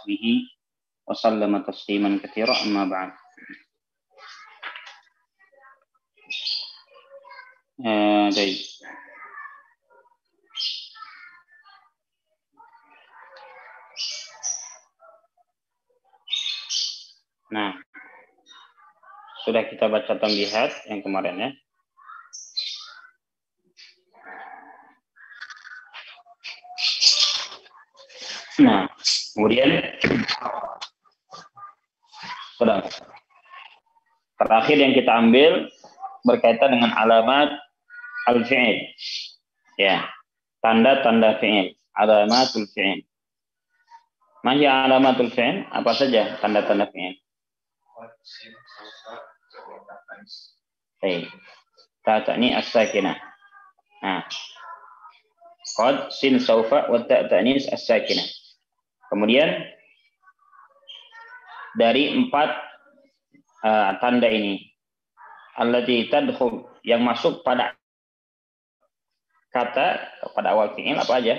sahbihi wa sallama tasliman katsira amma ba'd. Baik. Nah, sudah kita baca tambihat yang kemarin ya. Nah, kemudian sudah terakhir yang kita ambil berkaitan dengan alamat al-fi'il. Ya, tanda-tanda fi'il, alamatul fi'il. Mahya alamatul fi'il, apa saja tanda-tanda fi'il? Baik. Ta ta'ni as-sakinah. Nah. Qad sin saufa wa ta ta'nis as-sakinah. Kemudian dari 4 tanda ini allati tadkhul yang masuk pada kata pada awal fi'il apa aja?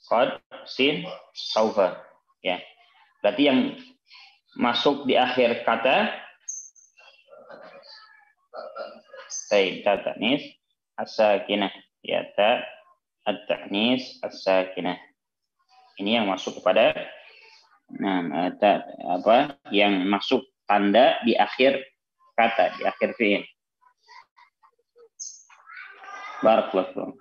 Qad sin saufa. Ya. Berarti yang masuk di akhir kata ta ta'nis as-sakinah. Ya, ta at-ta'nis as-sakinah. Ini yang masuk kepada yang masuk tanda di akhir kata, di akhir fi'il. Barakallahu.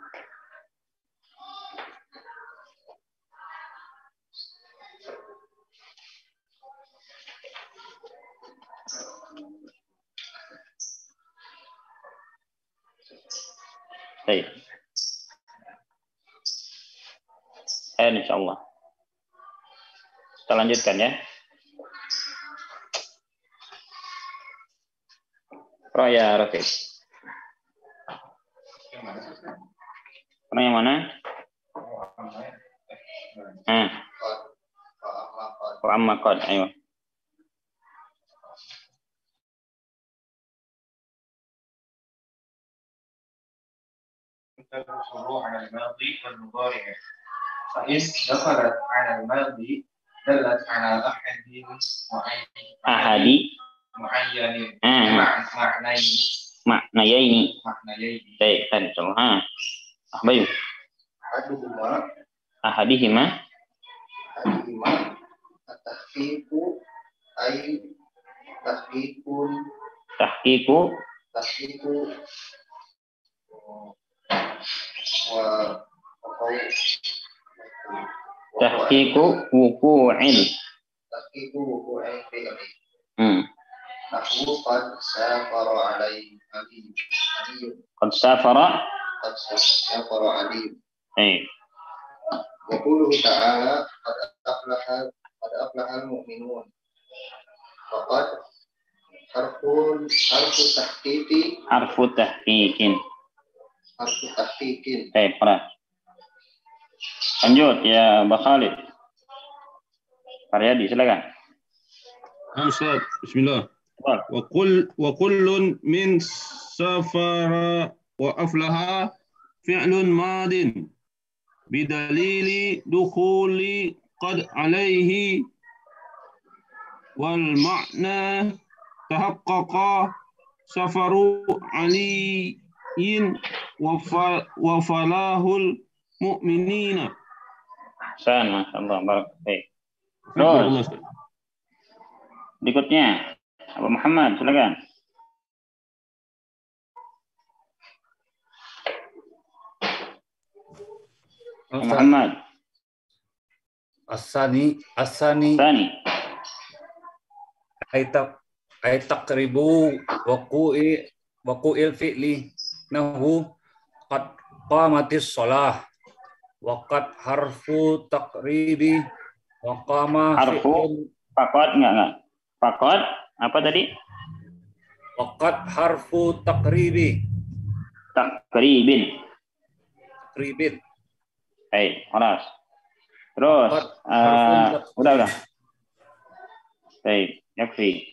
Baik. Insyaallah. Kita lanjutkan ya. Raya Rafiq. Yang mana? Wa amma qad, ayo. الشروع على الماضي والمضارع فإن دخلت على الماضي دلت على أحد معنيين. طيب أحبيب أحدهما التحقيق أي تحقيق تحقيق وقوع نحو قد سافر علي قد سافر علي أي وقوله تعالى قد أفلح المؤمنون فقد حرف تحقيق طيب خلاص. Lanjut ya Mbak Khalid. Karyadi silakan. Ustaz, bismillah. Wa kullun min safara wa aflaha fi'lun madin bidalili dukhuli qad alaihi wal ma'na tahaqqaqa safaru aliyin wa falahul mu'minina. Masyaallah, barakallahu. Terus berikutnya Abu Muhammad, silakan. Abu Muhammad. Asani ay taqribu waqu'il fi'li nahu qad qamatis shalah waqad harfu taqribi wa qama harfu faqad enggak faqad apa tadi? Waqad harfu takribin. Baik, خلاص. Terus udah. Baik, yakfi.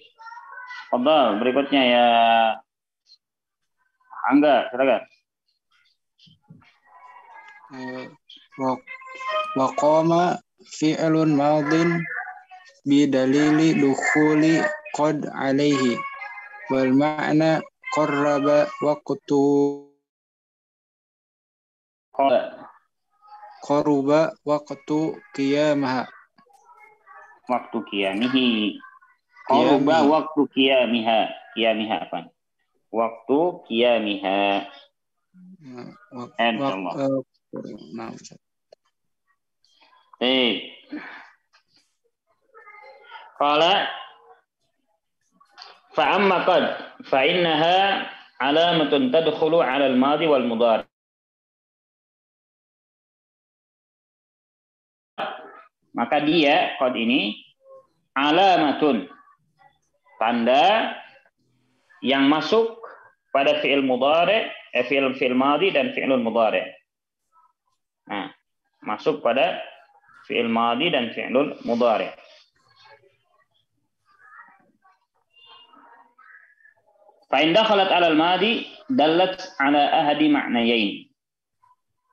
Fadhal, berikutnya ya Angga, silakan. Waqama fi'lun madin bidalili dukhuli qad alaihi wal ma'na qarraba qaruba waqtu qiyamaha waktu qiyamihi. Qaruba waktu qiyamiha apa? Waktu qiyamiha. Qala fa amma qad fa innaha alamatun tadkhulu 'ala al-madi wal mudhari. Maka dia qad ini alamatun, tanda yang masuk pada fi'il mudhari, fi'il madi dan fi'il mudhari. Nah, masuk pada fi'il madi dan fi'il mudhari. Fa in dakhalat 'ala al-madi dallat 'ala ahadi ma'nayain.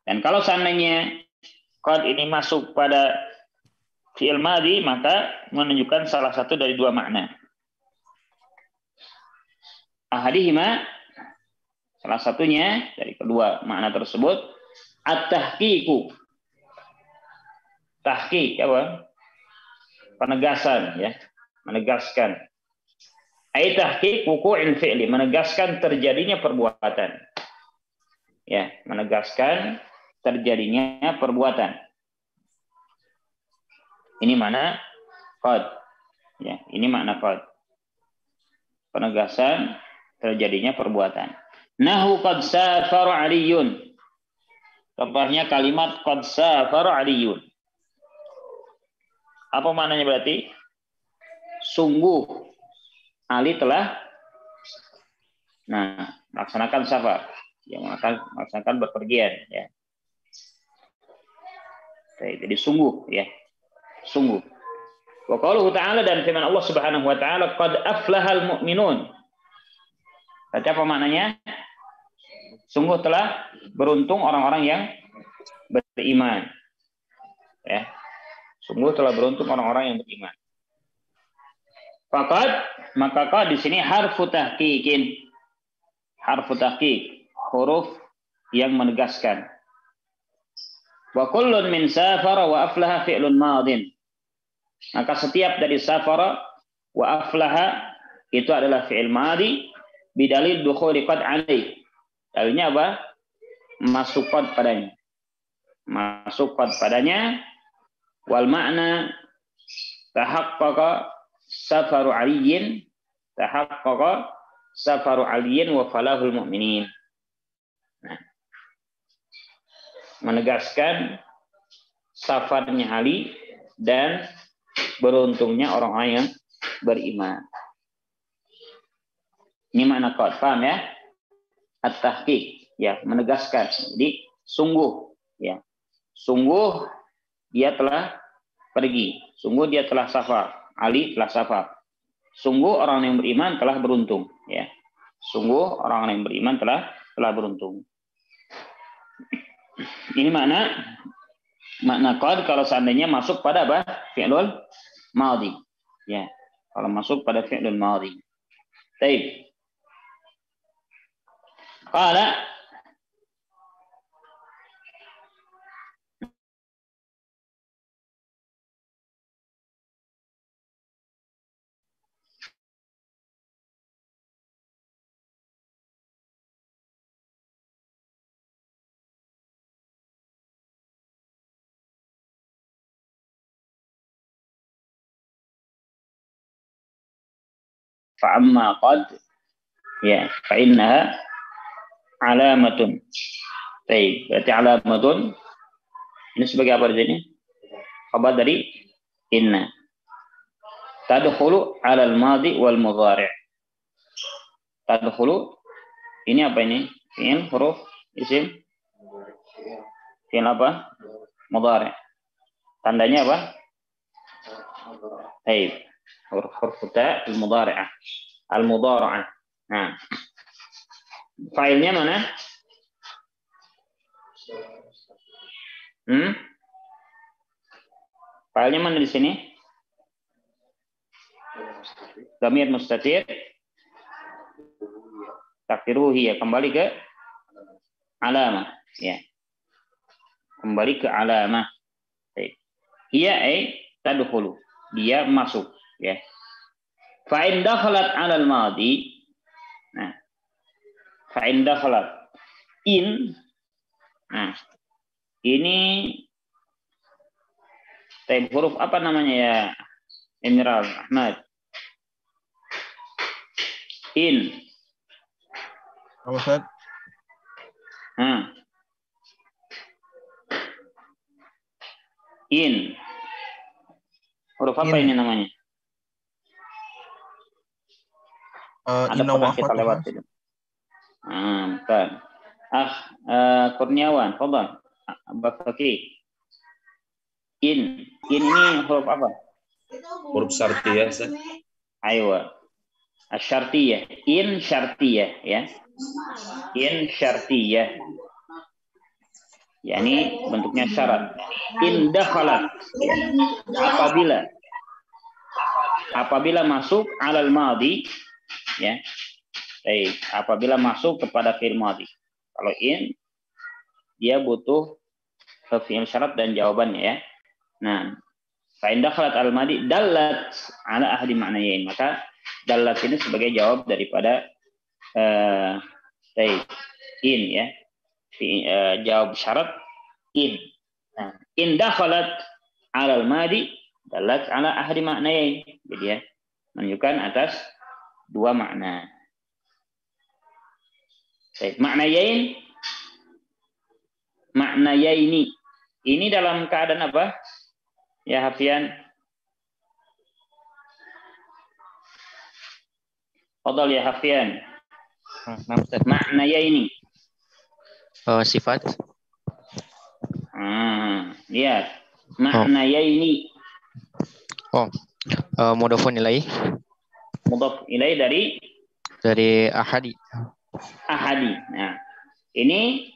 Dan kalau seandainya qad ini masuk pada fi'il madi, maka menunjukkan salah satu dari dua makna. Ahadihima, salah satunya dari kedua makna tersebut, at-tahqiqu. Tahqiq apa? Penegasan, ya, menegaskan. Ai tahqiq wuqu'il fi'li, menegaskan terjadinya perbuatan. Ya, menegaskan terjadinya perbuatan. Ini makna qad. Ya, ini makna qad. Penegasan terjadinya perbuatan. Nahu qad safara Aliyun. Contohnya kalimat qad safara Aliyun. Apa maknanya berarti? Sungguh Ali telah melaksanakan safar. Ya, melaksanakan berpergian, ya. Jadi sungguh, ya. Sungguh. Wa qauluhu ta'ala, dan firman Allah Subhanahu wa taala, qad aflahal mu'minun. Berarti apa maknanya? Sungguh telah beruntung orang-orang yang beriman. Ya. Sungguh telah beruntung orang-orang yang beriman. Faqad, maka qad di sini harfu tahqiqin. Harfu tahqiq, huruf yang menegaskan. Wa kullun min safara wa aflaha fi'lun madin. Maka setiap dari safara wa aflaha itu adalah fi'il madi bidalil dukhuli qad alaih. Dalilnya apa? Masuk qad padanya. Masuk qad padanya. Wal makna tahaqqaqa safaru aliyin, tahaqqaqa safaru aliyin wa falahul mu'minin. Nah, menegaskan safarnya Ali dan beruntungnya orang-orang yang beriman. Ini makna qad, paham ya? At-tahqiq, ya, menegaskan. Jadi sungguh, ya. Sungguh dia telah pergi, sungguh dia telah safar. Ali telah safar. Sungguh orang yang beriman telah beruntung, ya. Sungguh orang yang beriman telah beruntung. Ini makna qad kalau seandainya masuk pada apa? Fi'lul madhi. Ya, kalau masuk pada fi'lul madhi. Baik. Qala fa amma qad, ya, fa innaha alamatun. Baik, berarti alamatun ini sebagai apa di sini? Khabar dari inna. Tadkhulu 'ala al-madi wal mudhari'. Tadkhulu ini apa ini? Fi'il, huruf, isim? Fi'il apa? Mudhari'. Tandanya apa? Baik. Huruf ta al-mudhari'ah. Al-mudhara'ah. Nah. Failnya mana? Fa'ilnya mana di sini? Dhamir mustatir. Takdiruhu hiya, kembali ke alamah, ya. Kembali ke alamah. Hiya tadkhulu, dia masuk, ya. Fa in dakhalat 'ala al-madi. Nah, fa in dakhalat in. Nah, ini huruf apa namanya ya, Emerald Ahmad? In. Apa, Ustaz? In. Huruf apa ini namanya? Ada pernah kita lewat itu. Bukan. Kurniawan, fadhal. Bakaki. In ini huruf apa? Huruf syartiyah, Ustaz. Aywa. Asyartiyah. In syartiyah, ya. In syartiyah. Yani bentuknya syarat. In dakhalat. Ya. Apabila masuk alal madi, ya. Baik, apabila masuk kepada fi'il madi. Kalau in dia butuh fi'il syarat dan jawabannya, ya. Nah, fa in dakhalat al madi dallat ala ahadi ma'nayain. Maka dallat ini sebagai jawab daripada in, ya. Jawab syarat in. Nah, in dakhalat ala al madi dallat ala ahadi ma'nayain. Jadi ya, menunjukkan atas dua makna. Ma'nayain, ma'nayaini. Ini dalam keadaan apa? Ya, Hafian. Fadhal ya Hafian. Ma'nayaini. Sifat. Lihat. Ma'nayaini. Mudhafun ilaih. Mudhaf ilaih dari ahadi. Ahadi. Nah, ini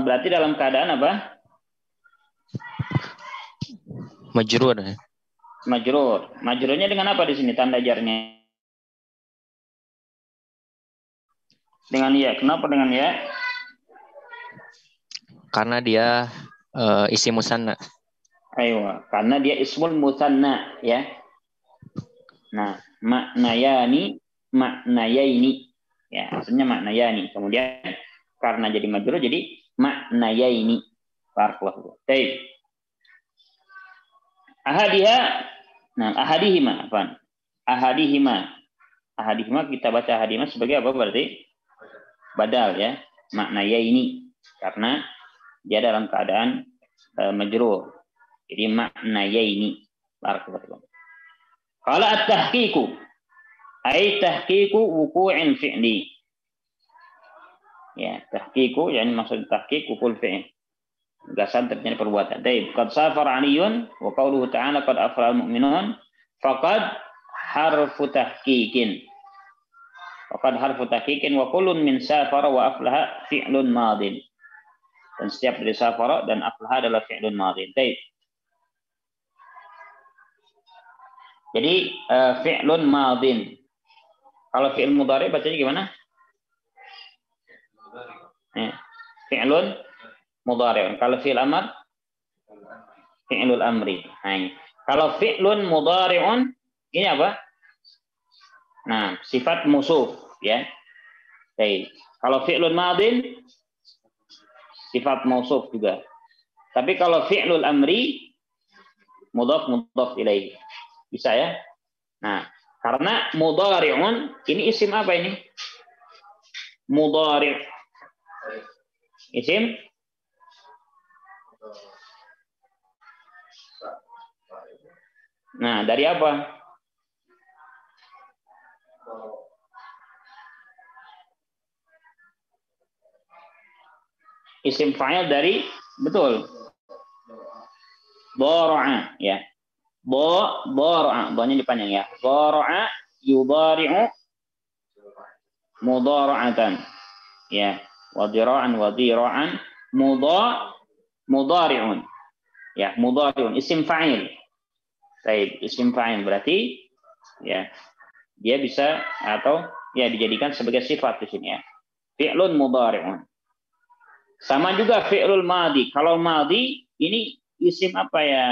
berarti dalam keadaan apa? Majrur. Majrur. Majrurnya dengan apa di sini tanda jarnya? Dengan ya. Kenapa dengan ya? Karena dia isim musanna. Ayo, karena dia ismul musanna, ya. Nah, maknayaini, ya, artinya maknayani. Kemudian karena jadi majrur jadi maknayaini. Barakallahu. Baik. Ahadihima, afwan. Ahadihima kita baca ahadihima sebagai apa berarti? Badal, ya. Maknayaini, karena dia dalam keadaan majrur. Jadi maknayaini. Barakallahu. Qala at-tahqiqu ay tahqiqu wuqu'il fi'li. Ya, tahqiqu yani maksud tahqiq wuqu'il fi'l. Gasan terjadi perbuatan. Baik, qad safar 'aliyun wa qauluhu ta'ala qad aflaha al-mu'minun faqad harfu tahqiqin. Faqad harfu tahqiqin wa kullun min safara wa aflaha fi'lun madin. Dan setiap dari safara dan aflaha adalah fi'lun madin. Baik. Jadi fi'lun madin. Kalau fi'il mudhari bacanya gimana? Fi'lun mudhari. Kalau fi'il amr, fi'lul amri. Nah, kalau fi'lun mudhari'un ini apa? Nah, sifat musuf, ya. Baik. Kalau fi'lun madin sifat mausuf juga. Tapi kalau fi'lul amri mudhaf ilaih. Bisa, ya? Nah, karena mudhari'un ini isim apa ini? Mudhari'. Isim nah, dari apa? Isim fa'il dari, betul. Dhara'a, ya. Dhara'a, dhanya dipanjang, ya. Dhara'a yudhari'u mudhara'atan. Ya, wa dhira'an wa dhira'an mudhari'un. Ya, mudhari'un isim fa'il. Baik, isim fa'il berarti ya dia bisa atau ya dijadikan sebagai sifat di sini ya. Fi'lun mudhari'un. Sama juga fi'lul madhi. Kalau madhi ini isim apa ya?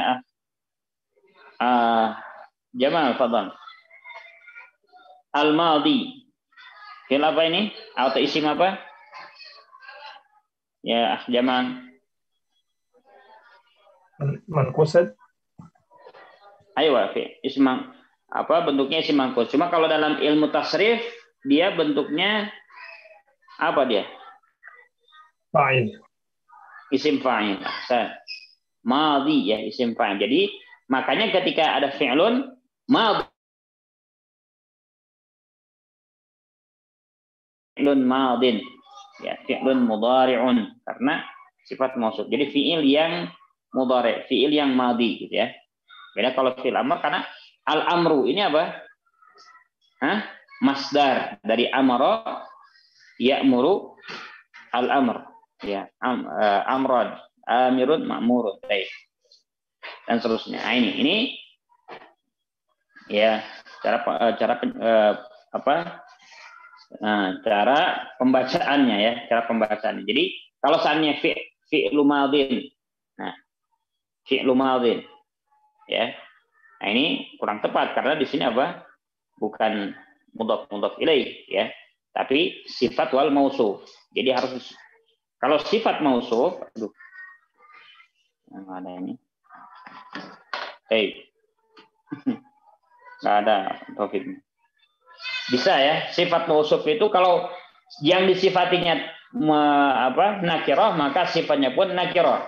Jamal, fadhal. Al-madhi. Fi'il apa ini? Atau isim apa? Ya, Jamal. Manqusat. Ayo, isim apa bentuknya isim manqus. Cuma kalau dalam ilmu tasrif dia bentuknya apa dia? Fa'il. Isim fa'il. Madhi ya, isim fa'il. Jadi makanya ketika ada fi'lun madhi, fi'lun madin ya, fi'lun mudhari'un karena sifat mausuf. Jadi fi'il yang mudhari', fi'il yang madhi gitu ya. Beda kalau fi'il amr karena al-amru ini apa? Masdar dari amara ya'muru al-amr ya, amran, amirun, ma'murun. Baik. Dan seterusnya. Nah, ini ya cara pembacaannya ya, cara pembacaannya. Jadi kalau seandainya fi'lu madhin. Nah, fi'lu madhin ya. Nah, ini kurang tepat karena di sini apa? Bukan mudhaf ilaih ya, tapi sifat wal mausuf. Jadi harus kalau sifat mausuf, aduh. Yang ada ini. Nggak ada Taufik. Bisa ya, sifat mausuf itu kalau yang disifatinya nakirah, maka sifatnya pun nakirah.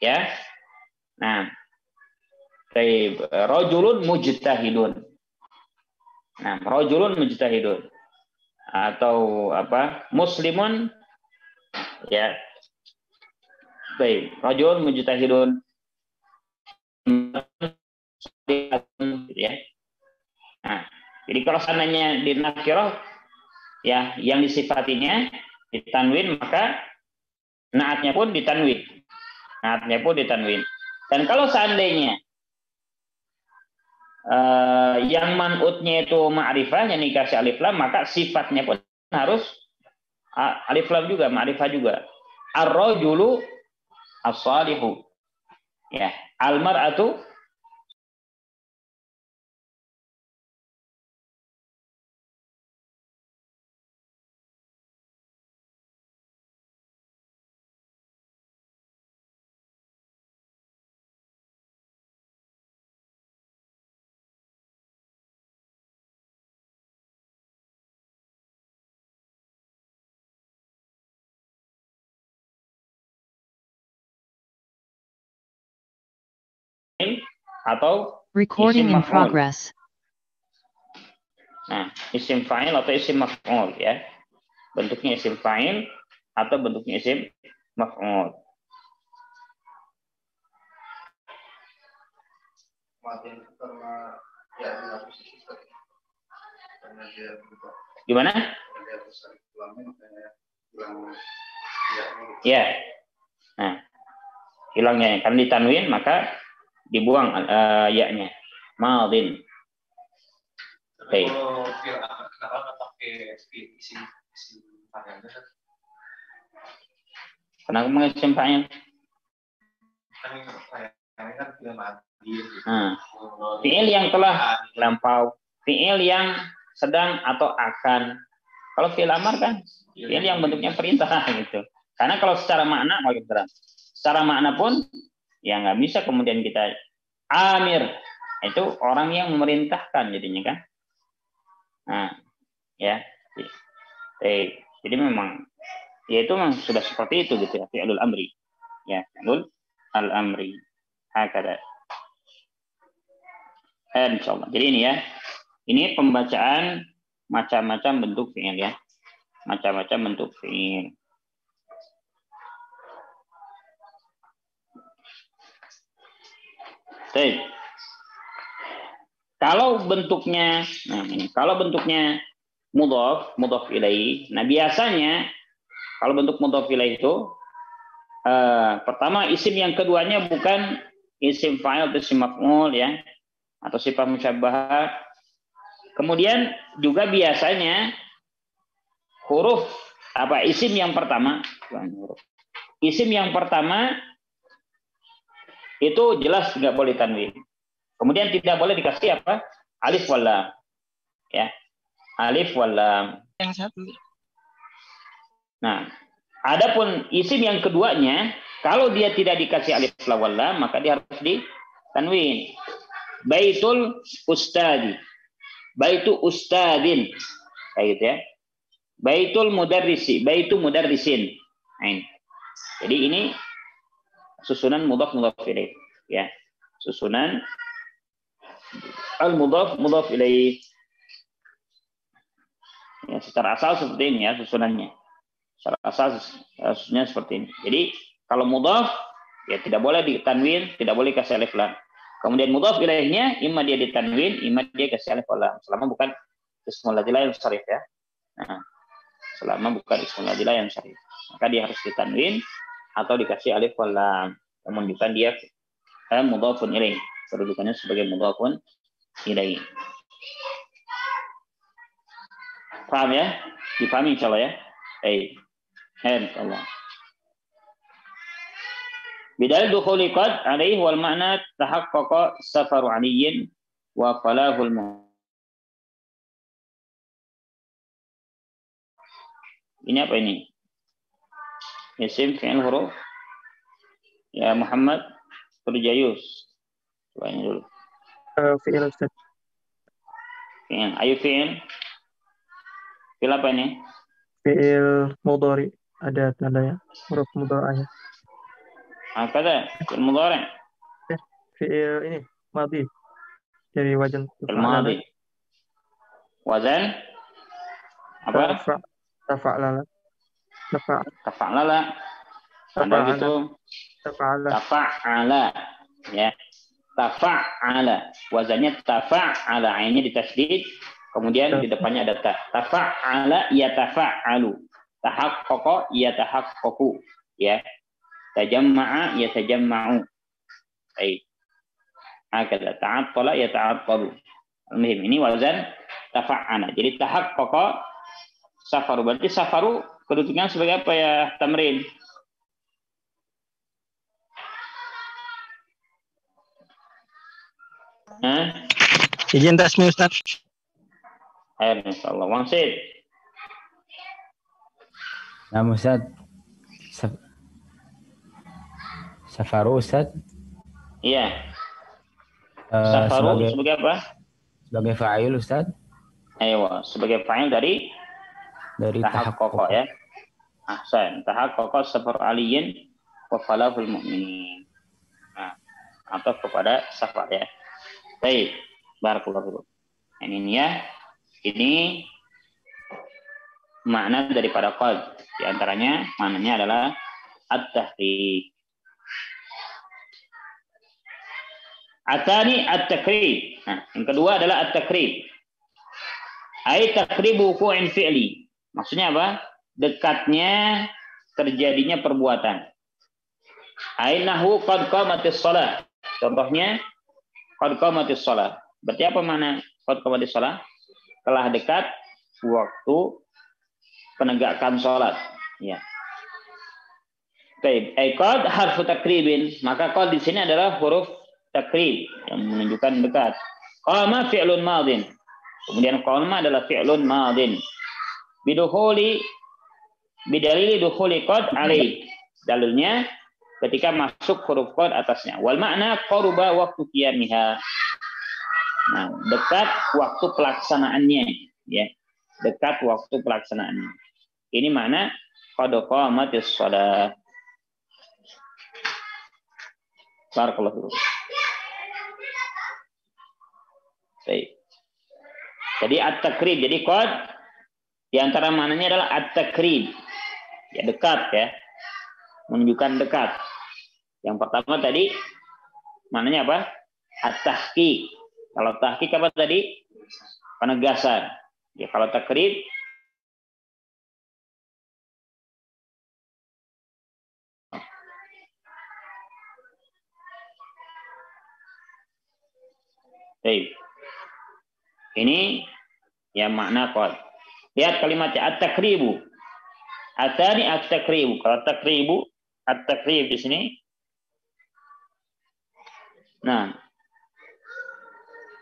Ya. Nah, rajulun mujtahidun. Nah, rajulun mujtahidun atau apa? Muslimun ya. Baik, rajulun mujtahidun ya. Nah, jadi kalau sananya di nakirah ya yang disifatinya ditanwin maka naatnya pun ditanwin. Naatnya pun ditanwin. Dan kalau seandainya yang man'utnya itu ma'rifah yang dikasih alif lam maka sifatnya pun harus alif lam juga, ma'rifah juga. Ar-rajulu as-salihu. Ya, al-mar'atu atau recording isim in maf'ul. progress. Nah, isim fa'il atau isim maf'ul ya. Bentuknya isim fa'il atau bentuknya isim maf'ul. Gimana? Ya. Nah, hilangnya kan ditanwin maka dibuang ya-nya. Madin. Baik. Kenapa nggak pakai isim variabel? Kenapa mengenai isim fa'il? Kan fi'il madhi. Fi'il yang telah lampau, fi'il yang sedang atau akan. Kalau fi'il amar kan fi'il yang bentuknya perintah gitu. Karena kalau secara makna secara makna pun ya nggak bisa kemudian kita amir itu orang yang memerintahkan jadinya kan. Nah, ya. Jadi memang ya itu memang sudah seperti itu gitu ya, fi'lul amri. Ya, fi'lul al-amri. Hakada. Insyaallah. Jadi ini ya. Ini pembacaan macam-macam bentuk fi'il ya. Macam-macam bentuk fi'il. Baik. Kalau bentuknya, nah ini, kalau bentuknya mudhaf ilaih, nah biasanya kalau bentuk mudhaf ilaih itu pertama isim yang keduanya bukan isim fa'il atau isim maf'ul ya, atau sifat musyabbahah. Kemudian juga biasanya huruf isim yang pertama, isim yang pertama itu jelas nggak boleh tanwin. Kemudian tidak boleh dikasih apa? Alif wal lam. Ya. Alif wal lam. Yang satu. Nah, adapun isim yang keduanya, kalau dia tidak dikasih alif wal lam, maka dia harus ditanwin. Baitul ustadi. Baitu ustadin. Kayak gitu ya. Baitul mudarrisi, baitu mudarrisin. Nah, jadi ini susunan mudhaf ilaih ya. Susunan al-mudhaf ilaih. Ya, secara asal seperti ini ya susunannya. Secara asal susunannya seperti ini. Jadi kalau mudhaf ya tidak boleh ditanwin, tidak boleh kasih alif lam. Kemudian mudhaf ilaihnya imma dia ditanwin, imma dia kasih alif lam. Selama bukan ismul ladzi yang syarif ya. Nah, selama bukan ismul ladzi yang syarif, maka dia harus ditanwin atau dikasih alif lam. Menunjukkan dia mudhafun ilaih, kedudukannya sebagai mudhafun ilaih. Paham ya? Dipahami insyaallah ya. Insyaallah. Bidal dukhuli qad alaihi wal ma'na tahaqqaqa safaru aliyyin wa falahul Ini apa ini? Isim fi'il huruf. Ya Muhammad Turjayus. Coba ini dulu. Fi'il Ustaz. Fi'il. Ayo fi'il. Fi'il apa ini? Fi'il mudhari. Ada tandanya. Huruf mudhara'nya. Ada. Fi'il mudhari. Fi'il ini. Madhi. Dari wajan. Fi'il madhi. Wazan? Apa? Tafa'lala. Tafa'lala. Ada gitu. Tafa'ala. Ya. Tafa'ala. Wazannya tafa'ala. Ainnya ditasydid. Kemudian di depannya ada ta. Tafa'ala yatafa'alu. Tahaqqaqa yatahaqqaqu. Ya. Tajamma'a yatajamma'u. Baik. Hakadha. Ta'attala yata'attalu. Al-muhim ini wazan tafa'ala. Jadi tahaqqaqa safaru. Berarti safaru kedudukannya sebagai apa ya tamrin? Izin tasmi Ustaz. Insyaallah. Wangsit. Nah Ustaz. Safaru Ustaz. Iya. Safaru sebagai apa? Sebagai fa'il Ustaz. Ayo, sebagai fa'il dari tahaqqaqa ya. Ahsan. Tahaqqaqa safar aliyyin wa falahul mu'minin. Nah, atau kepada safar ya. Baik. Barakallahu fikum. Ini ya. Ini makna daripada qad. Di antaranya maknanya adalah at-tahqiq. Atani at-takrib. Nah, yang kedua adalah at-takrib. Ai takribu wuqu'in fi'li. Maksudnya apa? Dekatnya terjadinya perbuatan. Ai nahu qad qamatis shalah. Contohnya qad qamatis shalah. Berarti apa makna qad qamatis shalah? Telah dekat waktu penegakan salat. Ya. Baik, qad harfu takribin. Maka qad di sini adalah huruf takrib yang menunjukkan dekat. Qama fi'lun madin. Kemudian qama adalah fi'lun madin. Bidalili dukhuli qad alaih. Dalilnya ketika masuk huruf qad atasnya. Wal makna qaruba waktu qiyamiha. Nah, dekat waktu pelaksanaannya, ya. Dekat waktu pelaksanaannya. Ini mana qad qamatis shalah. Barakallahu. Baik. Jadi at-takrib, jadi qad di antara maknanya adalah at-takrib. Ya, dekat ya. Menunjukkan dekat. Yang pertama tadi maknanya apa? At-tahqiq. Kalau tahqiq apa tadi? Penegasan. Ya, kalau takrib Baik. Ini yang makna qad. Lihat kalimatnya at-takribu. Atani at-takribu. Kalau takribu, at-takrib di sini. Nah,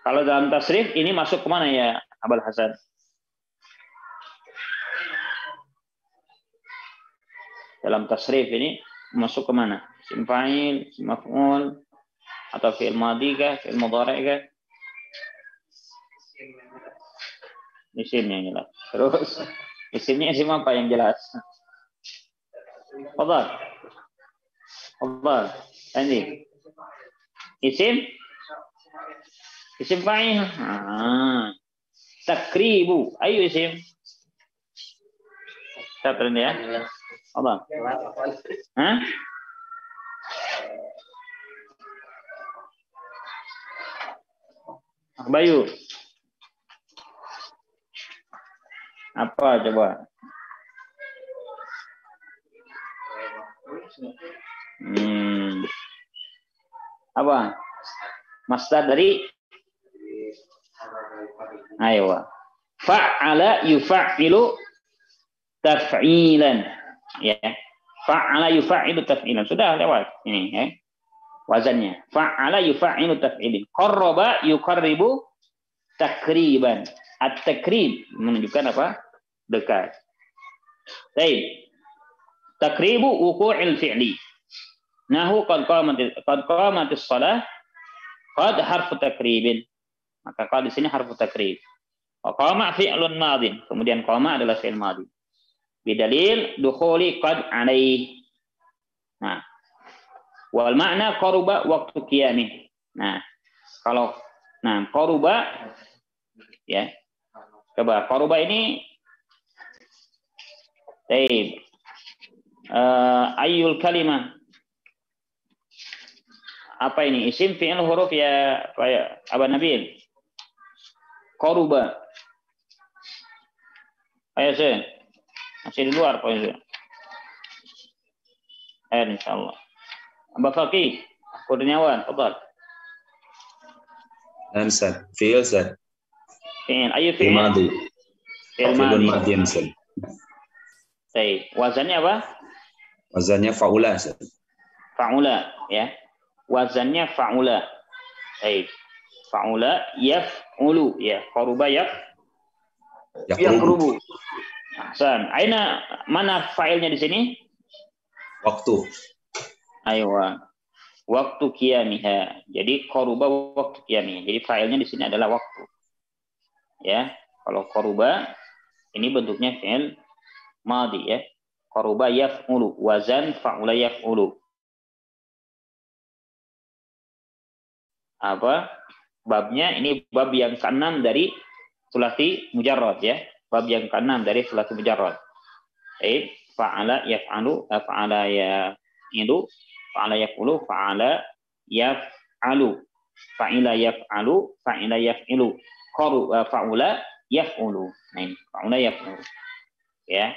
kalau dalam tasrif ini masuk kemana ya, Abul Hasan? Dalam tasrif ini masuk kemana? Isim fa'il, isim maf'ul, atau fi'il madhi kah, fi'il mudhari' kah? Isimnya yang jelas. Terus isimnya isim apa yang jelas? Fadhal. Fadhal. Ini. Isim fa'il. Takribu. Ayo isim. Kita terus ya. Fadhal. Hah? Bayu. Apa coba? Apa? Masdar dari? Ayo. Fa'ala yufa''ilu taf'ilan. Ya. Fa'ala yufa''ilu taf'ilan. Sudah lewat ini ya. Wazannya. Fa'ala yufa''ilu taf'ilin. Qarraba yuqarribu takriban. At-takrib menunjukkan apa? Dekat. Baik. Takribu wuqu'il fi'li. Nahu qad qamatis shalah qad harfu takribin. Maka qad di sini harfu takrib. Wa qama fi'lun madin. Kemudian qama adalah fi'il madhi. Bidalil dukhuli qad alaih. Nah, wal makna qaruba waktu qiyamih. Nah, kalau qaruba ya. Coba qaruba ini ayyul kalimah. Apa ini? Isim fi'il huruf ya Aba Nabil. Qaruba. Ayo saya. Masih di luar Pak Yusuf. Insyaallah. Aba Faqih, Kurniawan, fadhal. Ansar, fi'il Ustaz. Fi'il, ayo fi'il. Madhi. Fi'il Fi'il madhi. madhi Ustaz. Baik, wazannya apa? Wazannya fa'ula Ustaz. Fa'ula, ya. Wazannya fa'ula. Baik. Fa'ula yaf'ulu, ya. Qaruba yaqrubu. Ahsan. Aina mana fa'ilnya di sini? Waktu. Ayo. Waktu qiyamiha. Jadi qaruba waktu qiyamiha. Jadi fa'ilnya di sini adalah waktu. Ya. Kalau qaruba ini bentuknya fi'il madhi ya. Qaruba yaf'ulu, wazan fa'ula yaf'ulu. Apa? Babnya ini bab yang ke-6 dari sulasi mujarrad ya. Bab yang ke-6 dari sulasi mujarrad. Baik, fa'ala yaf'alu, fa'ala ya'ilu, fa'ala yaf'ulu, fa'ala yaf'alu. Fa'ila yaf'alu, fa'ila yaf'ilu. Fa'ula yaf'ulu. Nah, ini fa'ula yaf'ulu. Ya.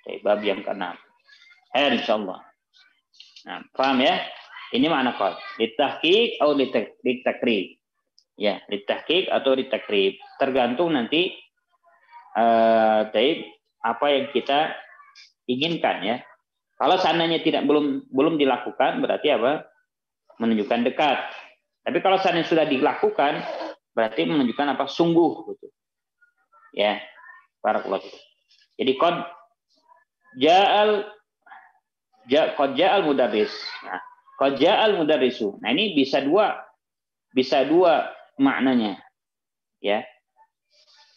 Baik, bab yang ke-6. Insyaallah. Nah, paham ya? Ini makna qad. Litahqiq atau litakrib. Ya, litahqiq atau litakrib. Tergantung nanti apa yang kita inginkan ya. Kalau seandainya belum dilakukan berarti apa? Menunjukkan dekat. Tapi kalau seandainya sudah dilakukan berarti menunjukkan apa? Sungguh gitu. Ya. Barakallahu fiik. Jadi qad ja'al mudarris. Nah, qad ja'al mudarrisu. Nah, ini bisa dua maknanya. Ya.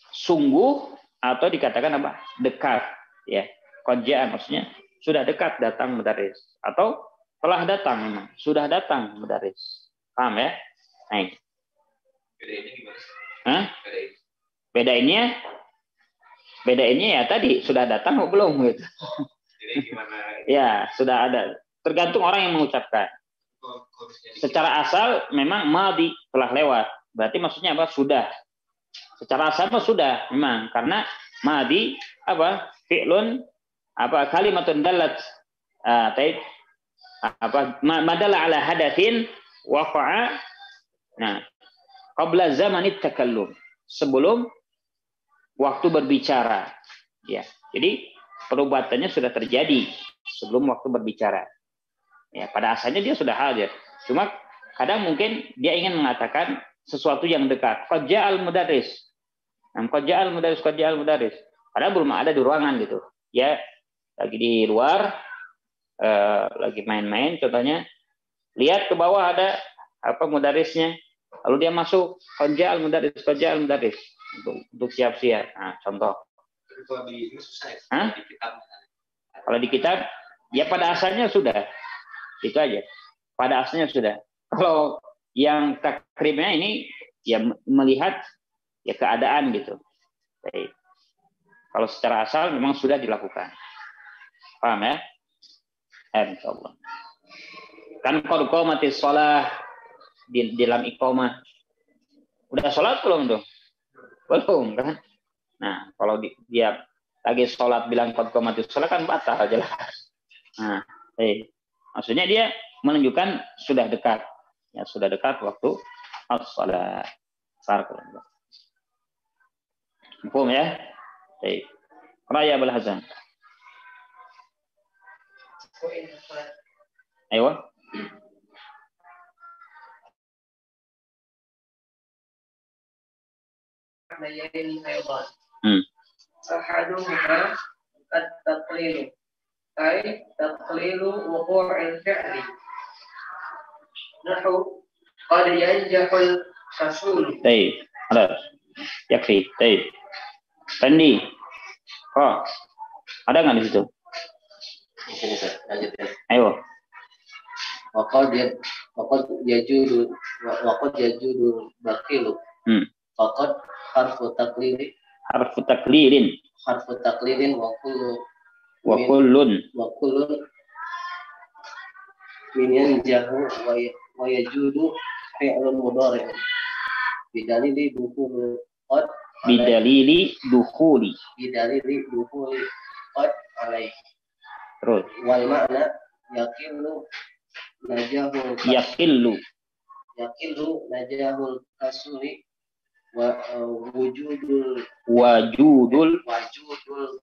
Sungguh atau dikatakan apa? Dekat, ya. Qad ja'a maksudnya sudah dekat datang mudarris atau telah datang memang. Sudah datang mudarris. Paham ya? Nah, ini. Bedainnya gimana? Hah? Bedainnya ya tadi sudah datang atau belum gitu. Jadi gimana? Ya, sudah ada. Tergantung orang yang mengucapkan. Secara asal memang madhi telah lewat. Berarti maksudnya apa? Sudah. Secara asal sudah memang karena madhi apa? Fi'lun apa kalimatun dallat madalla ala hadatsin waqa'a. Nah, qabla zamanit takallum, sebelum waktu berbicara. Ya, jadi perubatannya sudah terjadi sebelum waktu berbicara. Ya, pada asalnya dia sudah hadir. Cuma kadang mungkin dia ingin mengatakan sesuatu yang dekat. Qad ja'al mudarris. Qad ja'al mudarris. Padahal belum ada di ruangan gitu. Ya, lagi di luar, lagi main-main contohnya. Lihat ke bawah ada apa mudarrisnya. Lalu dia masuk, qad ja'al mudarris untuk siap-siap. Nah, contoh. Kalau di kitab, ya pada asalnya sudah. Itu aja. Pada asalnya sudah. Kalau yang takribnya ini, ya melihat ya keadaan gitu. Baik. Kalau secara asal memang sudah dilakukan. Paham ya? Insyaallah. Kan qad qamatis shalah di dalam iqamah. Udah sholat belum tuh? Belum kan? Nah, kalau dia lagi sholat bilang qad qamatis shalah kan batal jelas. Nah, maksudnya dia menunjukkan sudah dekat. Ya, sudah dekat waktu as-shalah. Paham ya? Baik. Raya Abul Hasan. Ayo. أحدهما التقليل أي تقليل وقوع الفعل نحو قد ينجح الحصول. طيب خلاص يكفي. طيب Tandi, ada nggak di situ? Ayo. Waqad yajudu baqilu. Faqad harfu taklilin wa kullun min yanjahu wa yajudu fi'lun mudhari' bidalili dukhuli qad alaih. Terus wal makna yaqillu najahul kasuri wa wujudul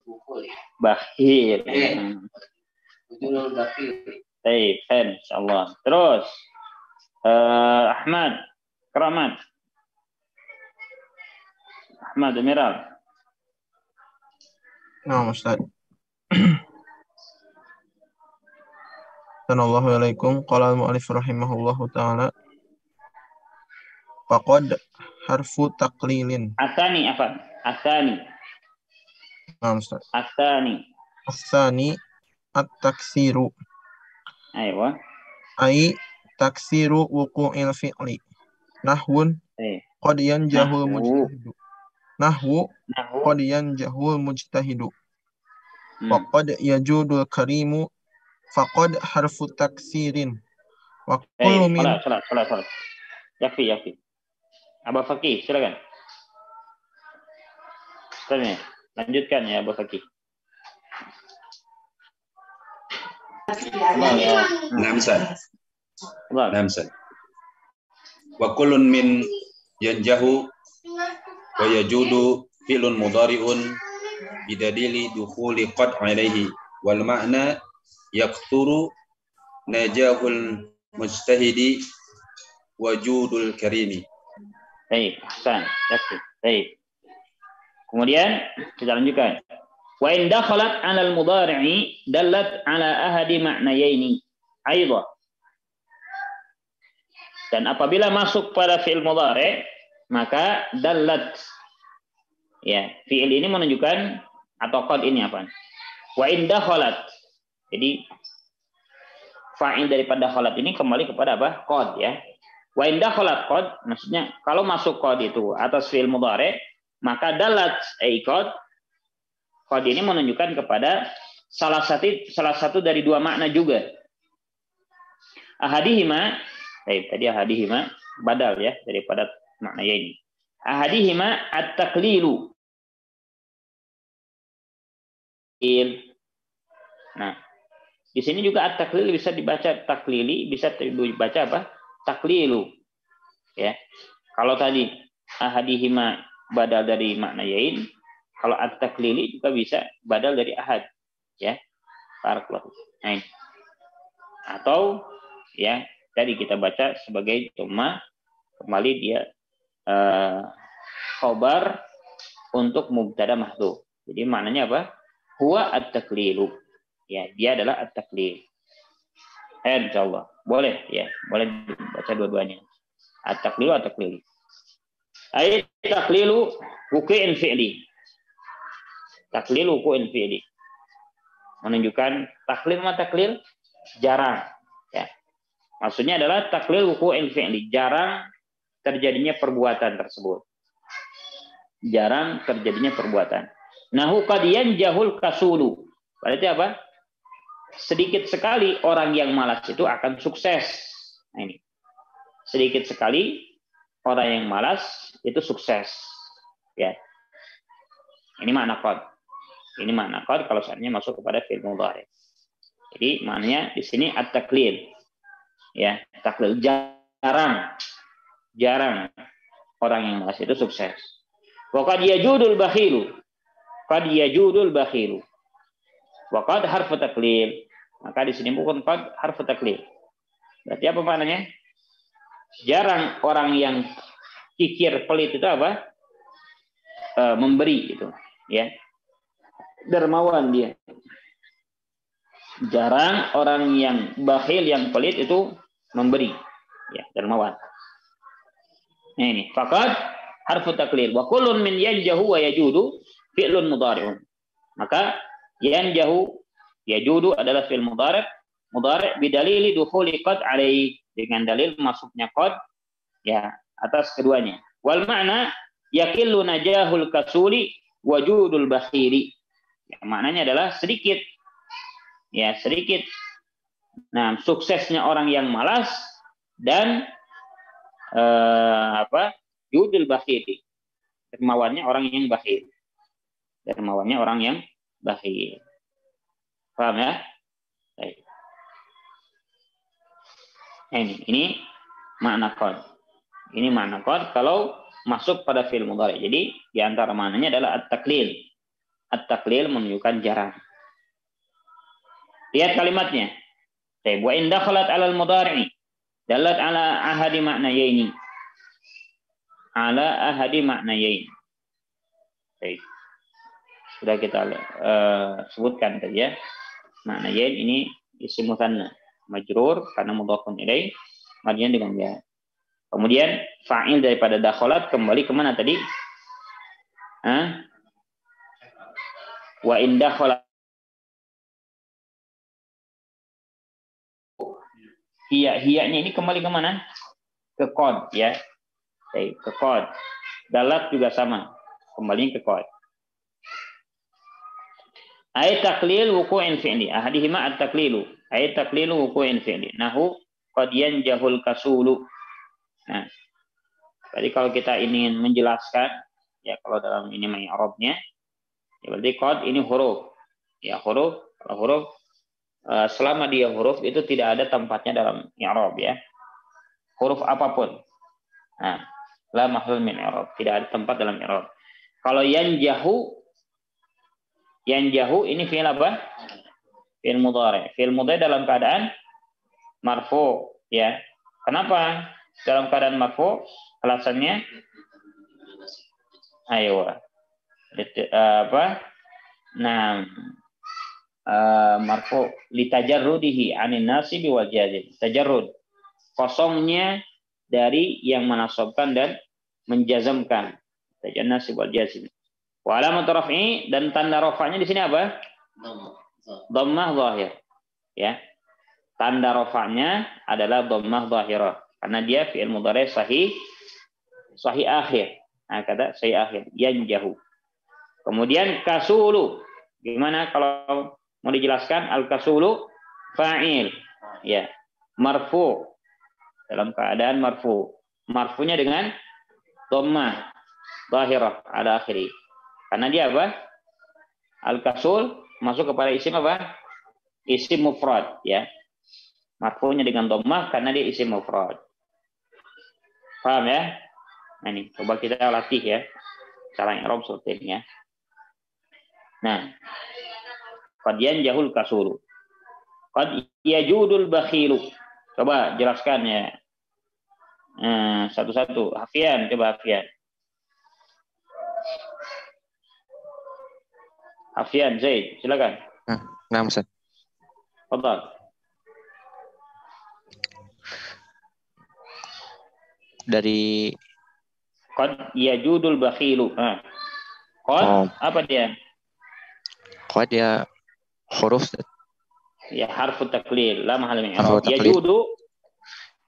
dukhuli bakhil. Wujudul bakhil. Baik, insyaallah. Terus Ahmad Keramat. Ahmad Emiral. Nah, Ustaz. Assalamualaikum. Qala al-mu'allif rahimahullahu ta'ala. Faqad harfu taqlilin. Asani. Nah, Ustaz. Asani at-taksiru. Aywa. Ai taksiru wuqu'il fi'li. Nahwun qad yanjahul mujtahidu. Nahwu qad yanjahul mujtahidu. Wa qad yajudul karimu. Faqad harfu taksirin. Wa kullu min salat. Yakfi. Abah Fakih, silakan. Lanjutkan ya Abah Fakih. Namsan. Wa kullun min yanjahu wa yajudu fi'lun mudhari'un bidalili dukhuli qad alaihi wal ma'na yaqturu najahul mujtahidi wajudul karimi. Baik, Hasan. Baik. Kemudian kita lanjutkan. Wa in dakhalat 'ala al-mudhari'i dallat 'ala ahadi ma'nayaini aidan. Dan apabila masuk pada fi'il mudhari' maka dallat, ya, fi'il ini menunjukkan atau qad ini apa? Wa in dakhalat. Jadi fa'il daripada dakhalat ini kembali kepada apa? Qad, ya. Wa in dakhalat qad, maksudnya kalau masuk qad itu atas fi'il mudhari' maka dallat ai qad ini menunjukkan kepada salah satu dari dua makna juga. Ahadihima, tadi ahadihima badal ya daripada makna ini. Ahadihima at-taqlilu. Nah, di sini juga at-taqlil bisa dibaca taklili, bisa dibaca apa? Taklilu. Ya. Kalau tadi ahadihima badal dari makna yain, kalau at-taklili juga bisa badal dari ahad, ya. Barakallahu. Nah, atau ya tadi kita baca sebagai dhamma, kembali dia khobar untuk mubtada mahdhuf. Jadi maknanya apa? Huwa at-taklilu. Ya, dia adalah at-taklil. Insyaallah. Boleh ya, boleh baca dua-duanya. At-taklilu at-taklil. Ayat taklilu wuqu'in fi'li. Taklil wuqu'in fi'li. Menunjukkan taklil sama taklil jarang, ya. Maksudnya adalah taklil wuqu'in fi'li, jarang terjadinya perbuatan tersebut. Jarang terjadinya perbuatan. Nahu qad yanjahul kasulu. Berarti apa? Sedikit sekali orang yang malas itu akan sukses. Nah, ini. Sedikit sekali orang yang malas itu sukses. Ya. Ini makna qad. Ini makna qad kalau seandainya masuk kepada fi'il mudhari. Jadi maknanya di sini at-taklil. Ya, taklil jarang orang yang malas itu sukses. Wa qad yajudul bakhilu. Qad yajudul bakhilu. Wa qad harfu taklil. Maka di sini bukan qad harfu taklil. Berarti apa maknanya? Jarang orang yang kikir pelit itu apa? Memberi itu, ya. Dermawan dia. Jarang orang yang bakhil, yang pelit itu memberi, ya, dermawan. Nah ini, faqad harfu taklil wa kullun min yanjahu wa yajudu fi'lun mudhari'un. Maka yanjahu, yajudu adalah fi'il mudhari' bidalili dukhuli qad alaihi, dengan dalil masuknya qad ya atas keduanya. Wal makna yakillu najahul kasuli wajudul bakhili. Ya, maknanya adalah sedikit. Ya, sedikit. Nah, suksesnya orang yang malas dan judul bakhili. Dermawannya orang yang bakhil. Dermawannya orang yang bakhil. Paham ya? Baik. Ini makna qad. Ini makna qad kalau masuk pada fi'il mudhari. Jadi di antara maknanya adalah at-taklil. At-taklil menunjukkan jarang. Lihat kalimatnya. Wa in dakhalat 'alal mudhari dalat 'ala ahadi ma'nayaini. 'Ala ahadi ma'nayaini. Baik. Sudah kita sebutkan tadi ya. Ma'nayain ini isim mutsanna, majrur karena mudhafun ilaih, marjinya dengan ya. Kemudian fa'il daripada dakhalat kembali kemana tadi? Wa in dakhalat hiya-nya ini kembali kemana? Ke qad ya. Baik, ke qad. Dalat juga sama, kembali ke qad. Ayat taklil wuqu'in fi'li. Ahadihima at-taklilu. Ayat taklilu wuqu'in fi'li. Nahu qad yanjahul kasulu. Nah, jadi kalau kita ingin menjelaskan, ya kalau dalam ini i'rabnya, ya berarti qad ini huruf. Ya huruf, kalau huruf selama dia huruf itu tidak ada tempatnya dalam i'rab ya. Huruf apapun. Nah, la mahall min i'rab, tidak ada tempat dalam i'rab. Kalau yanjahu ini fi'il apa? Fi'il mudhari. Fi'il mudhari dalam keadaan marfu ya. Kenapa dalam keadaan marfu? Alasannya ayo marfu litajarrudihi 'anil nasibi wal jazim. Tajarrud, kosongnya dari yang menasabkan dan menjazamkan. Tajarrud nasib wal jazim. Wa alamat raf'i, dan tanda rafa'nya di sini apa? Dhammah zahir. Ya. Tanda rafa'nya adalah dhammah zahirah karena dia fi'il mudhari sahih akhir. Nah, kata sahih akhir, yanjahu. Kemudian kasulu. Gimana kalau mau dijelaskan? Al-kasulu fa'il. Ya. Marfu. Dalam keadaan marfu. Marfunya dengan dhammah zahirah ala akhiri. Karena dia apa? Al-kasul masuk kepada isim apa? Isim mufrad ya. Marfu'nya dengan dhammah karena dia isim mufrad. Paham ya? Nah ini coba kita latih ya cara i'rab seperti ini ya. Nah, qad yanjahul kasuru, qad yajudul bakhilu. Coba jelaskan ya. Satu-satu. Hafian, coba Hafian. Hafian Zaid, silakan. Nah, Ustaz. Fadhal. Dari Qad yajudul bakhilu. Qad apa dia? qad ya huruf Ya harfu taklil, la mahal min harfu i'rab. taklil.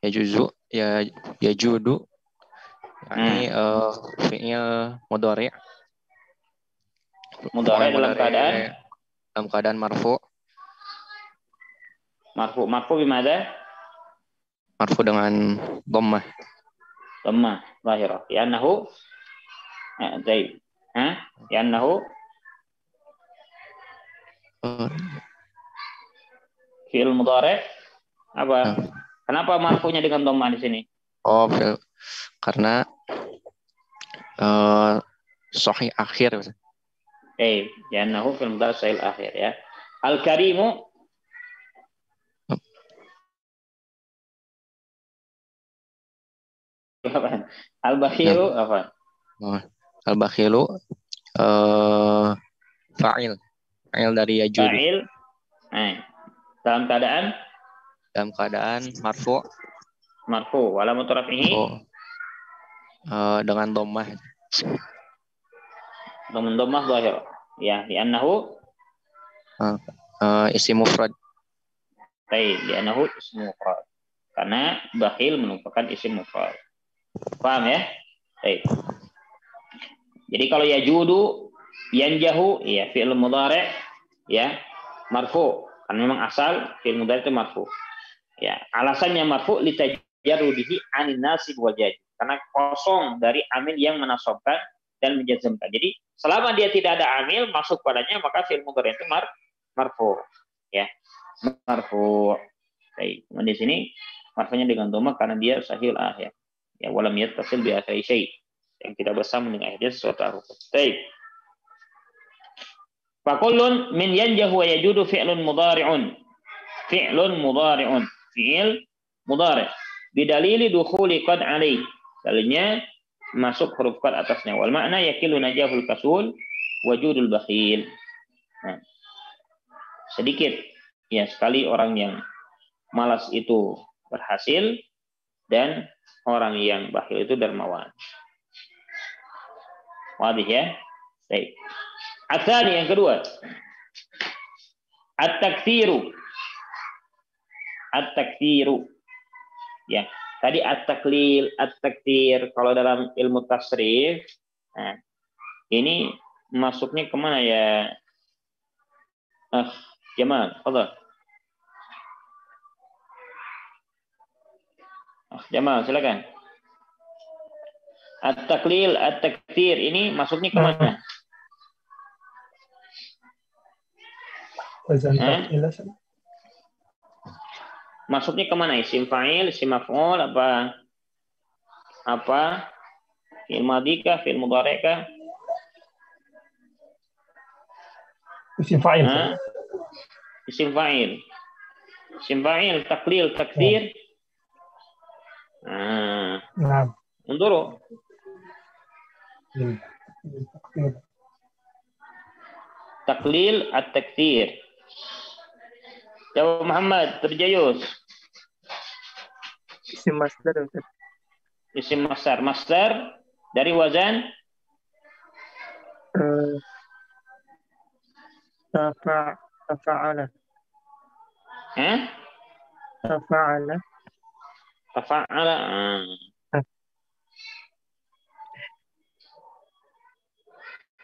Yajudu yajudu ini fi'il mudhari. Mudhari dalam keadaan marfu. Marfu bimada? Marfu dengan dhammah. Dhammah zahirah. Li'annahu Zaid. Li'annahu fi'il mudhari apa? Kenapa marfu'nya dengan dhammah di sini? Oh, karena sahih akhir. Li'annahu fi'il mudhari sahih akhir ya. Al-karimu al-bakhilu apa? Al-bakhilu fa'il dari yajudu. Fa'il. Dalam keadaan marfu. Wala mutarafihi dengan dhammah. Dhammah zahir. Ya, li'annahu isim mufrad. Li'annahu isim mufrad. Karena bakhil merupakan isim mufrad. Paham ya? Baik. Jadi kalau yajudu, yanjahu, ya fi'il mudhari, ya marfu. Karena memang asal fi'il mudhari itu marfu. Ya, alasannya marfu litajarrudihi 'anil nasib wal jazm. Karena kosong dari amil yang menasabkan dan menjazmkan. Jadi selama dia tidak ada amil masuk padanya maka fi'il mudhari itu marfu. Ya. Marfu. Baik. Di sini marfunya dengan dhammah karena dia sahih akhir. Ya, walam yattasil bi akhiri syai'. Yang tidak bersama dengan akhirnya sesuatu huruf. Baik. Fa kullun min yanjahu wa yajudu fi'lun mudhari'un. Fi'lun mudhari'un. Fi'il mudhari'. Bidalili dukhuli qad alaih. Dalilnya masuk huruf qad atasnya. Wal makna yakilu najahul kasul wajudul bakhil. Nah, sedikit ya sekali orang yang malas itu berhasil dan orang yang bakhil itu dermawan. Wadih ya? Baik. Atsani yang kedua. At-taktsiru. At-taktsiru. Ya, tadi at-taklil, at-taktsir kalau dalam ilmu tasrif. Nah, ini masuknya kemana ya? Jamal, fadhal. Jamal, silakan. At-taklil, at-taktsir ini masuknya kemana? Masuknya kemana? Isim fa'il, isim maf'ul, apa? Fi'il madhi kah, fi'il mudhari kah? Isim fa'il. Isim fa'il. Isim fa'il, taklil, taktsir. Nah. Undur. Taklil at-taktsir. Jawab Muhammad Terjayus. Isim masdar. Isim masdar. Masdar dari wazan tafa'ala. Tafa'ala. Tafa'ala.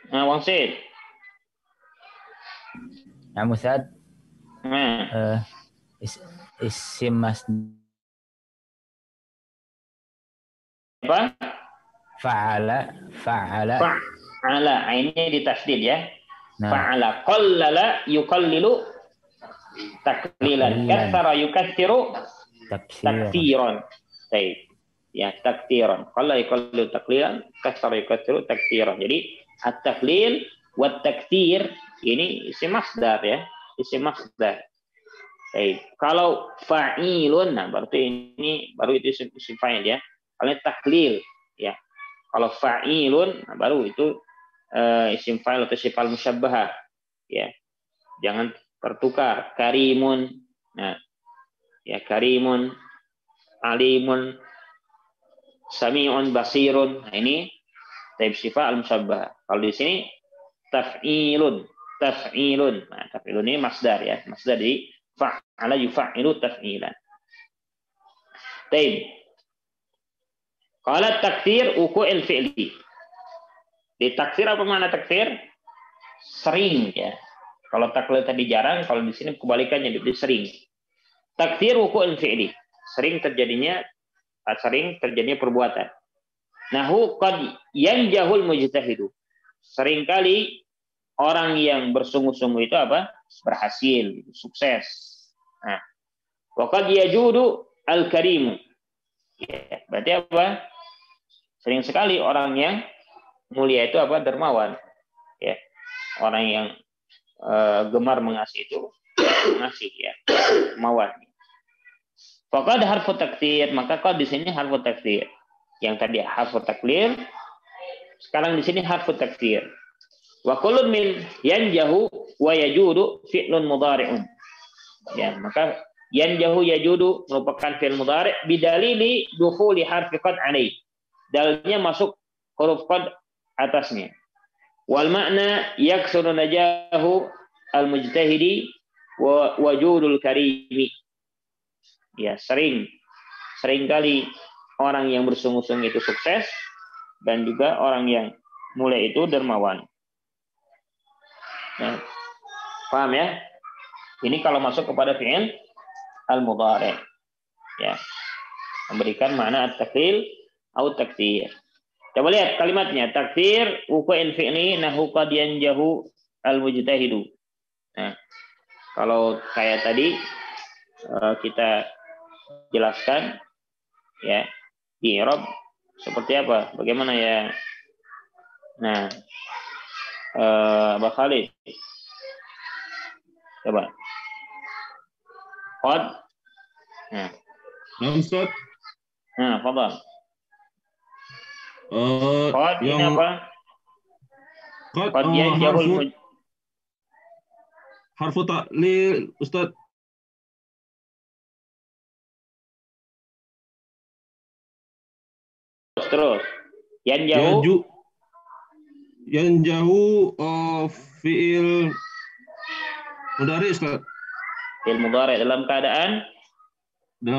Wang Sid. Ya Ustaz. Isim masdar. Apa? Fa'ala. Ini ditasdid ya. Nah. Fa'ala qallala yuqallilu taklilan. Katsara yukatsiru taksiran. Baik. Ya, taktiran. Qalla yuqallilu taqlilan, katsara yukatsiru taktiran. Jadi at-taqlil wa taktir ini isim masdar ya, isim masdar. Baik. Kalau fa'ilun, nah berarti ini baru itu isim fa'il ya. Kalau taklil ya. Kalau fa'ilun, nah baru itu isim fa'il atau sifal musyabbahah ya. Jangan tertukar. Karimun, nah ya karimun, alimun, sami'un, basirun. Nah ini taib sifat al-musyabbahah. Kalau di sini taf'ilun, taf'ilun. Nah, taf'ilun ini masdar ya, masdar di fa'ala yuf'ilu taf'ilan. Taib. Qala takfir wuqu'il fi'li. Di takfir apa makna takfir? Sering ya. Kalau taklil tadi jarang, kalau di sini kebalikannya jadi sering. Takfir wuqu'il fi'li. Sering terjadinya perbuatan. Nahu qad yanjahul mujtahidu. Seringkali orang yang bersungguh-sungguh itu apa? Berhasil, sukses. Nah, wa qad yajudu al-karimu. Ya, berarti apa? Sering sekali orang yang mulia itu apa? Dermawan. Ya. Orang yang gemar mengasihi itu mengasihi ya, dermawan. Faqad harfu taktir, maka qad di sini harfu taktir. Yang tadi harfu taklil, sekarang di sini harfu taktir. Wa kullun min yanjahu wa yajudu fi'lun mudhari'un. Ya, maka yanjahu yajudu merupakan fi'il mudhari' bidalili dukhuli harfi qad alaih. Dalilnya masuk huruf qad atasnya. Wal makna yaksuru najahu al-mujtahidi wa wajudul karimi. Ya, seringkali orang yang bersungguh-sungguh itu sukses dan juga orang yang mulia itu dermawan. Nah, paham ya? Ini kalau masuk kepada fi'il al-mudhari'. Ya. Memberikan makna at-taklil atau takfir. Coba lihat kalimatnya, takfir wuqu'il fi'li nahu qad yanjahu al-mujtahidu. Nah, kalau kayak tadi kita jelaskan ya, di i'rab seperti apa? Bagaimana ya? Nah, Mbak Khalid. Coba. Qad. Nah. Ustaz. Nah, fadhal. Qad ini apa? Qad yanjahul harfu ta'lil Ustaz. Terus. Yanjahu fi'il mudhari Ustaz. Fi'il mudhari dalam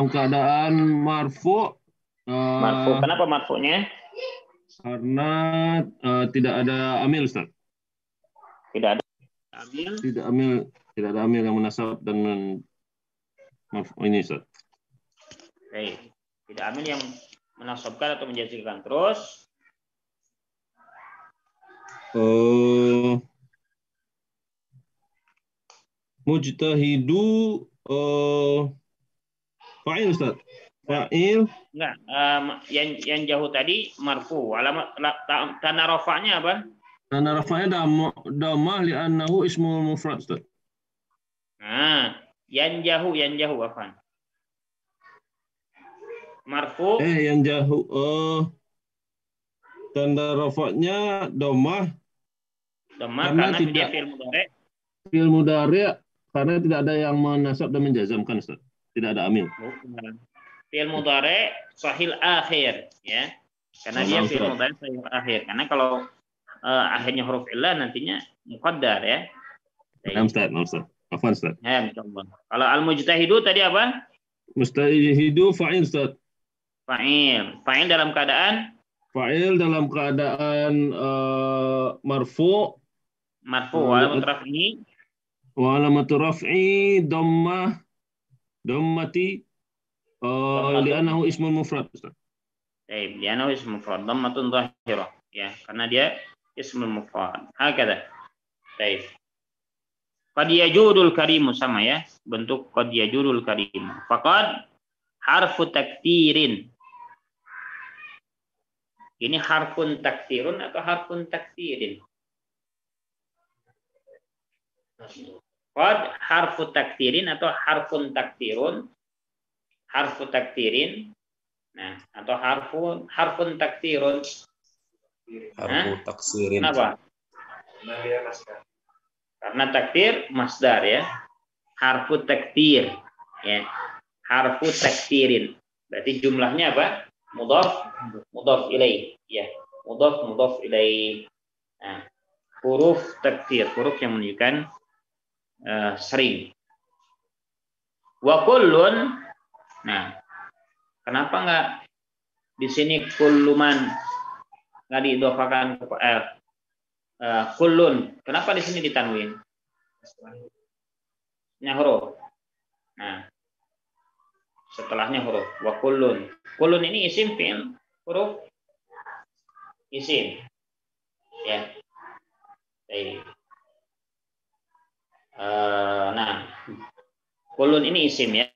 keadaan marfu. Marfu. Kenapa marfu'nya? Karena tidak ada amil Ustaz. Tidak ada amil. Tidak ada amil yang menasab dan marfu ini Ustaz. Baik. Tidak amil yang menasabkan atau menjadikan. Terus mujtahidu fa'il Ustaz. Fa'il. Enggak, yang jauh tadi marfu. Alamat tanah rafa'nya apa? Tanah rafa'nya dhammah li'annahu ismul mufrad Ustaz. Nah, yang jauh apa? Marfu. Yang jauh tanda rafa'nya dhammah karena dia fi'il mudhari. Fi'il mudhari karena tidak ada yang menasab dan menjazamkan Ustaz. Tidak ada amil. Fi'il mudhari sahil akhir ya. Karena dia fi'il mudhari sahil akhir. Karena kalau akhirnya huruf illah nantinya muqaddar ya. Ustaz. Afwan Ustaz. Ya, insyaallah. Kalau al-mujtahidu tadi apa? Mujtahidu fa'il Ustaz. Fa'il dalam keadaan marfu. Wa alamatu raf'i dhammati li'annahu ismul mufrad Ustaz. Li'annahu ismul mufrad dhammatun dhahirah ya, karena dia ismul mufrad. Hakadha. Baik. Qad yajudul karimu sama ya, bentuk qad yajudul karimu. Faqad harfu taktirin. Ini harfun takdirun atau harfun takdirin? Qad harfu takdirin atau harfun takdirun? Harfu takdirin. Nah, atau harfun takdirun. Harfu taksirin. Kenapa? Karena takdir masdar ya. Harfu takdir ya. Harfu takdirin. Berarti jumlahnya apa? Mudhaf ilaih ya. Mudhaf ilaih. Nah, huruf takdir, huruf yang menunjukkan sering. Wa kullun. Nah, kenapa enggak di sini kulluman enggak diidhofakan ke kullun? Kenapa di sini ditanwin? Huruf. Nah, setelahnya huruf. Wa kullun. Kullun ini isim fi'il, huruf isim. Ya. Baik. Nah, kullun ini isim ya.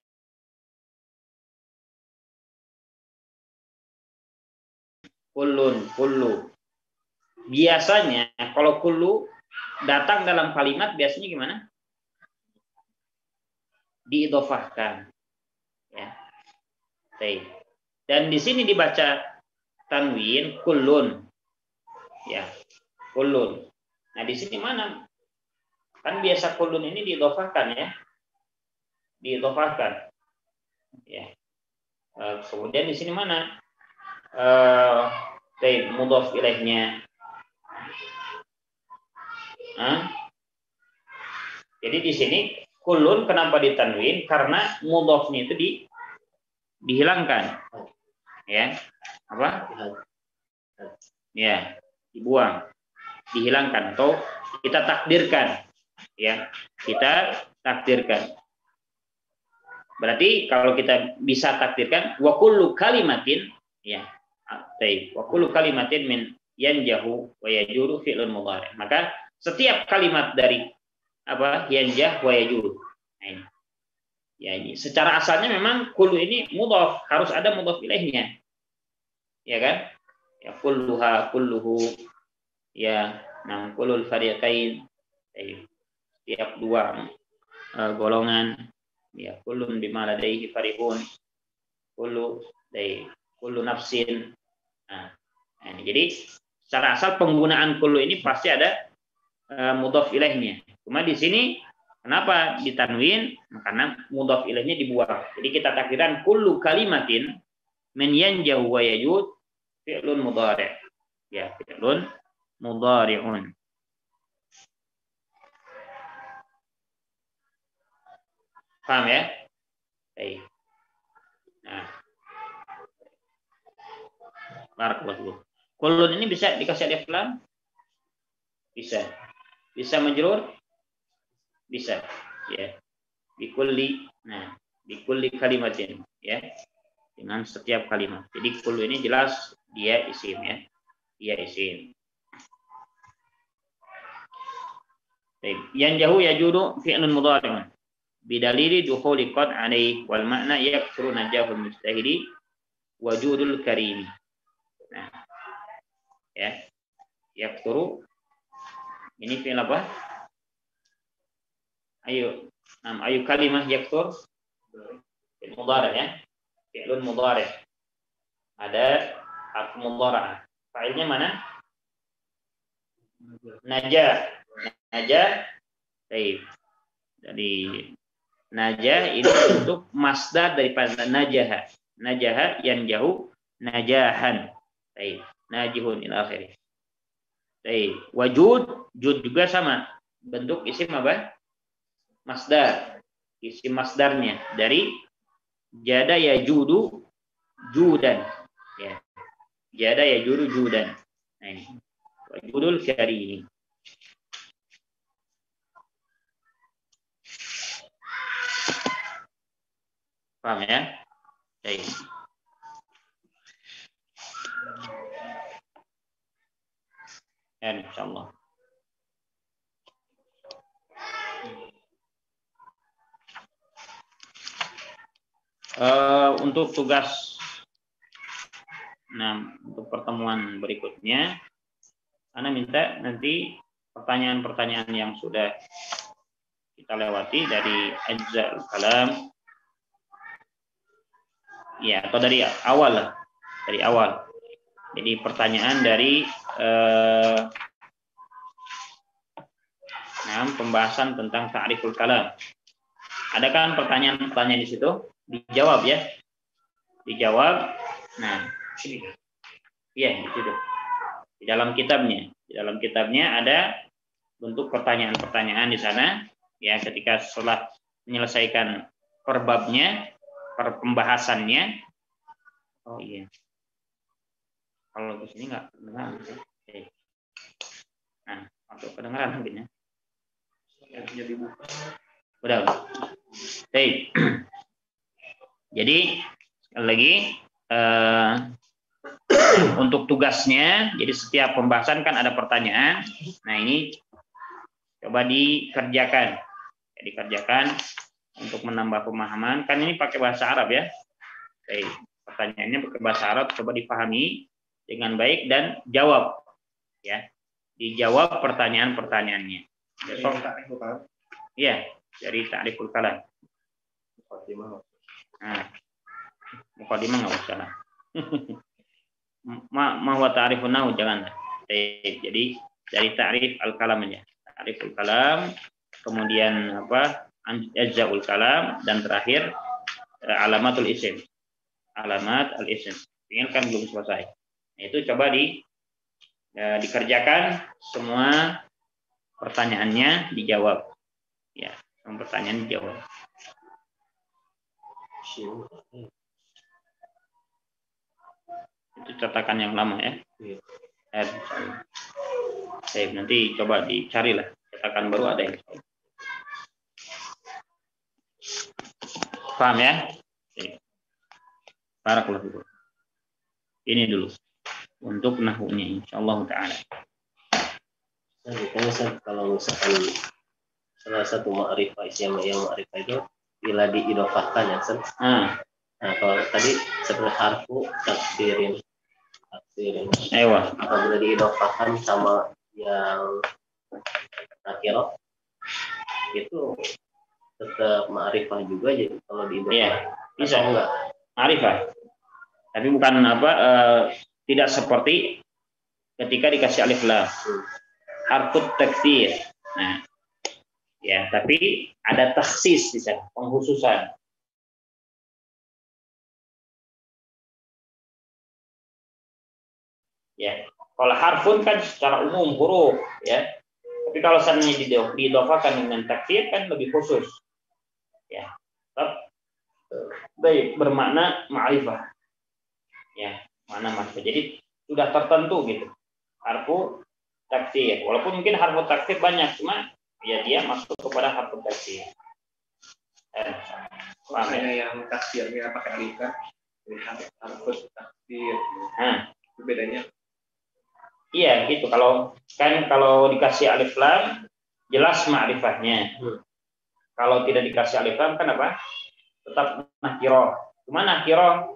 Kullun, kullu. Biasanya kalau kullu datang dalam kalimat biasanya gimana? Diidhofahkan. Ya. Baik. Dan di sini dibaca tanwin kullun. Ya. Kullun. Nah, di sini mana? Kan biasa kullun ini diidhofahkan ya. Diidhofahkan. Ya. Kemudian di sini mana? Mudhaf ilaihnya. Jadi di sini kullun kenapa ditanwin? Karena mudhafnya itu dihilangkan. Ya. Apa? Ya, dibuang. Dihilangkan atau kita takdirkan. Ya, kita takdirkan. Berarti kalau kita bisa takdirkan wa kullu kalimatin ya. Wa kullu kalimatin min yanjahu wa yajuru fi'lun mudhari'. Maka setiap kalimat dari apa? Yanjah wa yajuru. Nah, ini. Ya, ini secara asalnya memang kullu ini mudhaf, harus ada mudhaf ilaihnya. Ya kan? Ya kulluha kulluhu ya, nah kullul fariqain. Setiap dua golongan ya, kullun bima ladaihi farihun. Kullu nafsin. Nah, jadi secara asal penggunaan kullu ini pasti ada mudhaf ilaihnya. Cuma di sini kenapa ditanwin? Karena mudhaf ilaihnya dibuang. Jadi kita takdiran kullu kalimatin min yanjahu wa yajud fi'lun mudhari'. Ya, fi'lun mudhari'un. Paham ya? Baik. Nah. Barakallahu. Kullun ini bisa dikasih alif lam? Bisa. Bisa majrur? Bisa. Ya. Bikulli. Nah, bikulli kalimatin, ya. Dengan setiap kalimat. Jadi kullu ini jelas dia isim ya. Dia isim. Baik. Yanjahu yajudu fi'lun mudhari'un. Bidalili dukhuli qad alaih wal makna yaksuru najahul mujtahidi wajudul karimi. Nah, ya, yaksuru ini fi'il apa? Ayo kalimah yaksur fi'il mudhari' ya. Fi'lun mudhari'. Ada harf mudhari'. Fa'ilnya mana? Najah. Najah. Baik. Jadi najah ini untuk masdar daripada najaha. Najaha yang jauh najahan. Baik. Najihun ila akhirih. Baik. Wajud, jud juga sama. Bentuk isim apa? Masdar. Isim masdarnya dari jada yajudu judan. Ya. Jada yajudu judan. Nah ini. Wajudul karimi. Paham ya? Baik. Ya, insyaallah. Untuk tugas Nah, untuk pertemuan berikutnya, Ana minta nanti pertanyaan-pertanyaan yang sudah kita lewati dari ajza'ul kalam, ya, atau dari awal lah, dari awal. Jadi pertanyaan dari pembahasan tentang ta'riful kalam. Ada kan pertanyaan-pertanyaan di situ? Dijawab ya. Dijawab. Nah, sini. Iya, di situ. Di dalam kitabnya. Di dalam kitabnya ada bentuk pertanyaan-pertanyaan di sana. Ya, ketika setelah menyelesaikan perbabnya, pembahasannya. Oh iya. Kalau di sini nggak kedengaran. Oke. Nah, masuk kedengaran mungkin ya. Udah. Baik. Jadi sekali lagi untuk tugasnya, jadi setiap pembahasan kan ada pertanyaan. Nah ini coba dikerjakan, dikerjakan untuk menambah pemahaman. Kan ini pakai bahasa Arab ya. Baik. Pertanyaannya pakai bahasa Arab, coba dipahami dengan baik dan jawab. Ya, dijawab pertanyaan-pertanyaannya. Besok. Iya, dari ta'riful kalam. Nah, mukadimah nggak usah lah. Mahwa ta'rifun nahu jangan. Jadi dari ta'rif al-kalam aja. Ta'riful kalam, kemudian apa? Ajza'ul kalam, dan terakhir alamatul isim. Alamat al-isim. Ini kan belum selesai. Nah, itu coba dikerjakan semua pertanyaannya dijawab. Ya, semua pertanyaan dijawab. Itu cetakan yang lama ya. Nanti coba dicarilah cetakan baru ada yang. Paham ya? Barakallahu fikum. Ini dulu untuk nahwunya insyaallah taala. Kalau misalkan salah satu ma'rifah yang ma'rifah itu bila diidofahkan ya Ustaz. Nah, kalau tadi seperti harfu takdirin. Apabila diidofahkan sama yang nakirah itu tetap ma'rifah juga, jadi kalau diidofahkan. Iya, bisa enggak? Ma'rifah. Tapi bukan tidak seperti ketika dikasih alif lam. Harfut takdir. Nah, ya, tapi ada takhsis di sana, pengkhususan. Ya, kalau harfun kan secara umum huruf, ya. Tapi kalau seandainya diidhofakan dengan takdir kan lebih khusus. Ya, tetap baik bermakna ma'rifah. Ya, mana maksud. Jadi sudah tertentu gitu. Harfu takdir. Walaupun mungkin harfu takdir banyak, cuma ya dia masuk kepada harfu takdir. Yang takdirnya pakai alif kan? Harfu takdir. Itu bedanya. Iya gitu. Kalau dikasih alif lam jelas ma'rifahnya. Kalau tidak dikasih alif lam kan apa? Tetap nakirah. Cuma nakirah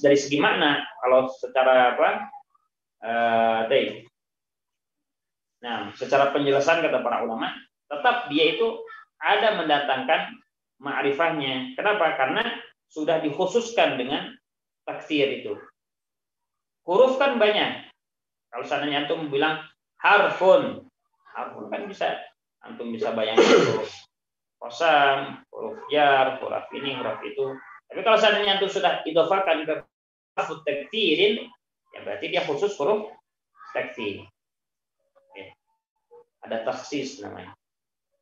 dari segi makna, kalau secara apa? Nah, secara penjelasan kata para ulama, tetap dia itu ada mendatangkan ma'rifahnya. Kenapa? Karena sudah dikhususkan dengan taksir itu. Huruf kan banyak. Kalau seandainya antum bilang harfun kan bisa antum bisa bayangkan huruf qasam, huruf jar, huruf ini, huruf itu. Tapi kalau seandainya antum sudah idhofakan ke harfut takdirin, ya berarti dia khusus huruf takdir. Ya. Ada taksis namanya.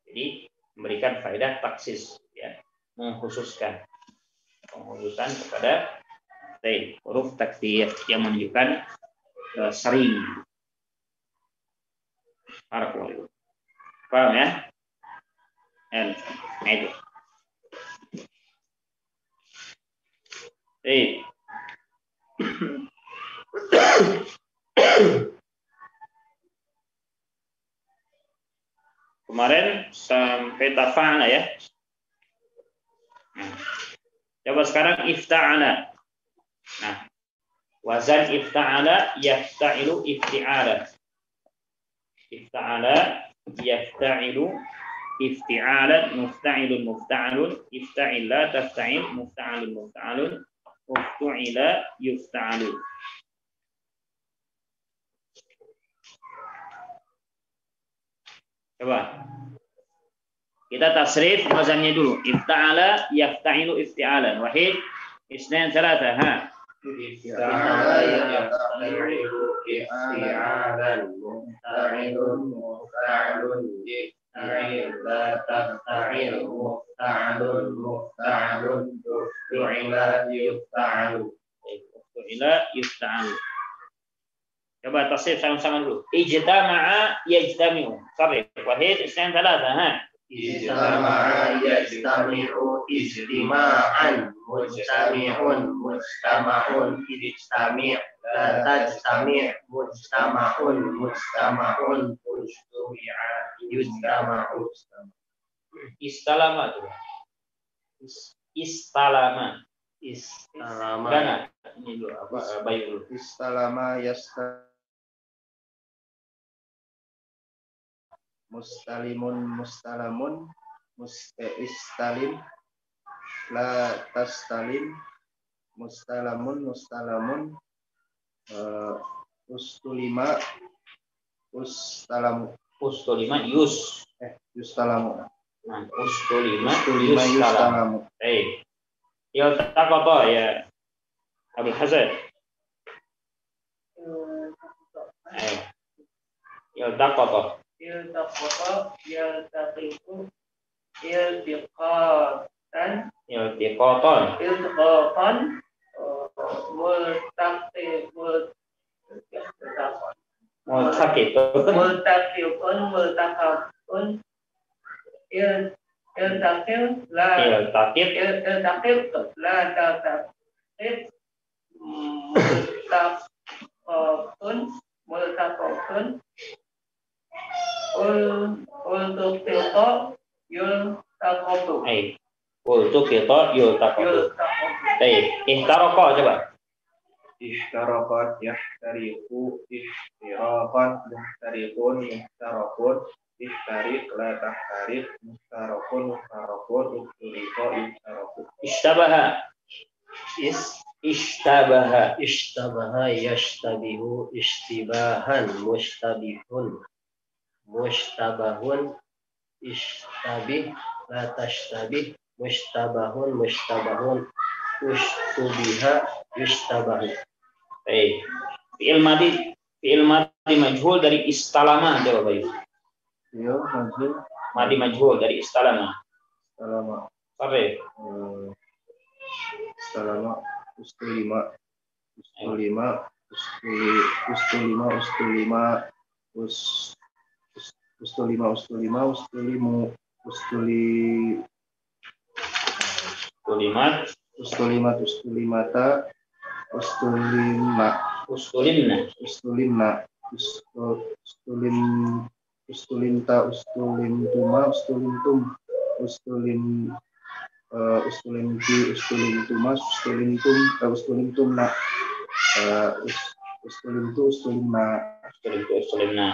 Jadi memberikan faedah taksis, ya, mengkhususkan, pengkhususan kepada huruf takdir yang menunjukkan sering. Paham ya? Nah itu. Kemarin sampai tafa'na ya. Nah, coba sekarang ifta'ana. Nah, Wazan ifta'ala yafta'ilu ifti'alan. Ifta'ala yafta'ilu ifti'alan, mufta'ilun mufta'alun, ifta'ila tafta'il, mufta'alun mufta'alun, uftu'ila yufta'alu. Coba kita tasrif wazannya dulu. Ifta'ala yafta'ilu ifti'alan. Wahid, isnan, thalatha. Ha. Ifta'ala yafta'ilu ifti'alan, mufta'ilun mufta'alun, ifta'ila tafta'il, mufta'alun mufta'alun, uftu'ila yufta'alu. Uftu'ila yufta'alu. Coba tasrif sama-sama dulu. Ijtama'a yajtami'u. Sarif. Wahid, isnan, thalatha. Ha. Ijtama'a yajtami'u ijtima'an, mujtami'un mujtama'un, ijtami' la tajtami' mujtama'un mujtama'un, ujtumi'a yujtama'u. Istalama tuh. Istalama. Istalama. Gana. Ini dulu apa bayu dulu. Istalama mustalimun mustalamun, istalim la tastalim, mustalamun mustalamun, ustulima ustalamu, yustalamu. Nah, ustulima yustalamu. Yaltaqata ya Abul Hasan. Yaltaqata Yaltaqitu iltiqatan multaqitun iltaqil la tataqit multaqatun ultuqita yultaqatu. Ultuqita yultaqatu. Baik, ihtaraqa coba. Ihtaraqat yahtariqu ihtiraqan, muhtariqun muhtaraqun, ihtariq la tahtariq, muhtaraqun muhtaraqun, uhturiqa yuhtaraqu. Ishtabaha yashtabihu ishtibahan, mushtabihun mushtabahun, ishtabih la tashtabih, mushtabahun mushtabahun, ushtubiha yushtabahu. Baik. Fi'il madi majhul dari istalama, jawab ayo. Ya, Madi majhul dari istalama. Istalama. Sarif. Istalama ustulima ustulimata ustulimna ustulimta ustulimtuma ustulimtum ustulimti ustulimtuma ustulimtumna ustulimna.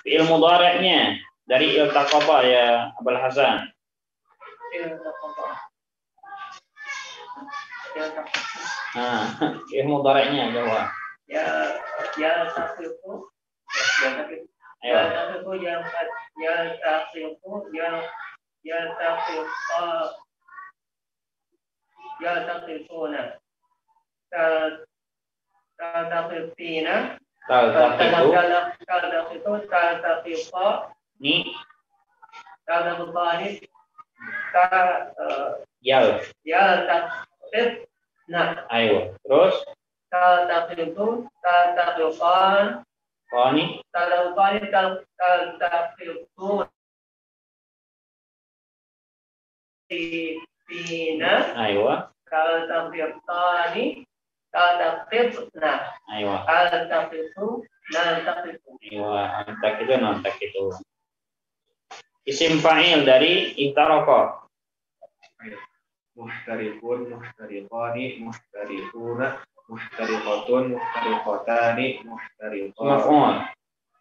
Fi'il mudhari'nya dari iltaqata ya Abul Hasan. Fi'il mudhari'nya jawab. Ya taqiqu yaltaqituna taltaqitina Ni taltaqitani yaltaqitna. Ayo, terus Taltaqitu taltaqitan qani taltaqitun Fina, aywa, taltaqitani taltaqitna, aywa, taltaqitu naltaqitu. aywa, antakitu nantakitu. Isim fa'il dari ihtaraqa. Muhtariqun, muhtariqani, muhtariquna, muhtariqatun, muhtariqatani, muhtariqat, Maf'ul.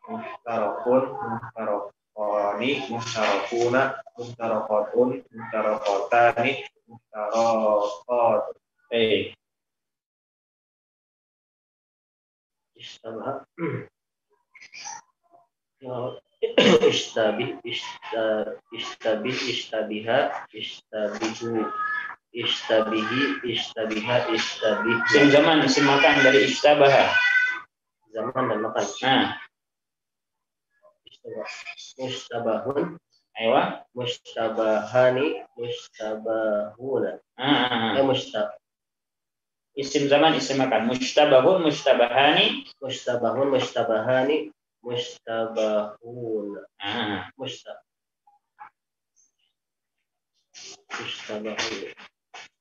muhtaraqun, muhtaraqani, muhtaraquna, muhtaraqatun, muhtaraqatani, muhtaraqat. Istabah. Istabih, istabih, istabiha, istabihu, istabihi, istabiha, istabih. Isim zaman, isim makan dari istabaha. Zaman dan makan. Nah, mustabahun, aywa, mustabahani, mustabahuna. Isim zaman, isim makan. Mustabahun, mustabahani, mustabahun, mustabahani, mustabahuna.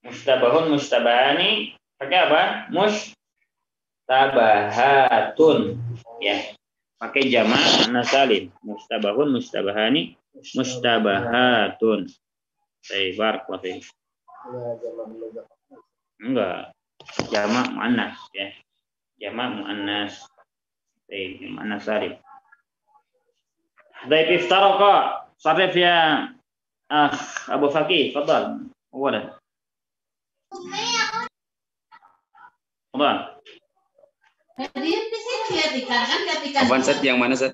Mustabahun, mustabahani. Pakai apa? Mustabahatun. Ya. Pakai jamak nasalim. Mustabahun, mustabahani, mustabahatun. Baik, barakallahu fiik. Enggak. Jamak muannas ya. Jamak muannas. Baik, muannas salim. Baik, iftaraqa. Sarif ya Abu Fakih, fadal. Awalan. Fadal. Apaan Set? Yang mana Set?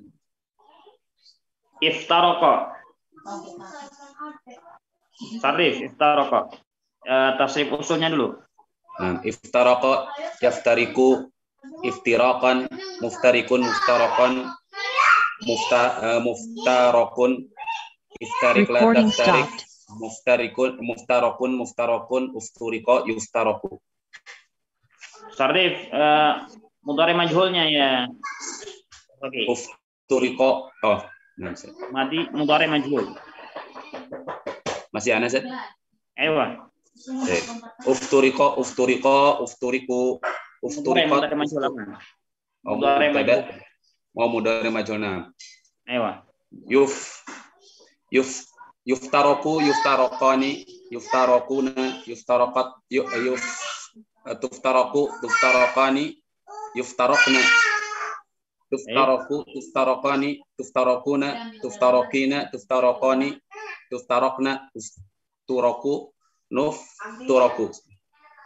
Iftaraqa. Sarif iftaraqa. Tasrif usulnya dulu. Nah, iftaraqa, yaftariku, iftiraqan, muftarikun, muftaraqan, muftarakun, iftarik la taftarik, muftarikun, muftarakun, muftarakun, ufturiqa, yuftaraku. Sarif mudhari majhulnya ya. Oke. Ufturiqa. Oh, madi mudhari majhul. Masih ana Set? Aywa. Ufturiqa, ufturiqa, ufturiku, ufturiqat. Mudhari majhul apa? Mudhari majhul. Oh, mudhari majhul. Aywa. Yuftaraku, yuftaraqani, yuftarakuna, yuftaraqat, tuftaraku, tuftaraqani, yuftaraqna, tuftaraku, tuftaraqani, tuftarakuna, tuftaraqina, tuftaraqani, tuftaraqna, ufturaku, nufturaku.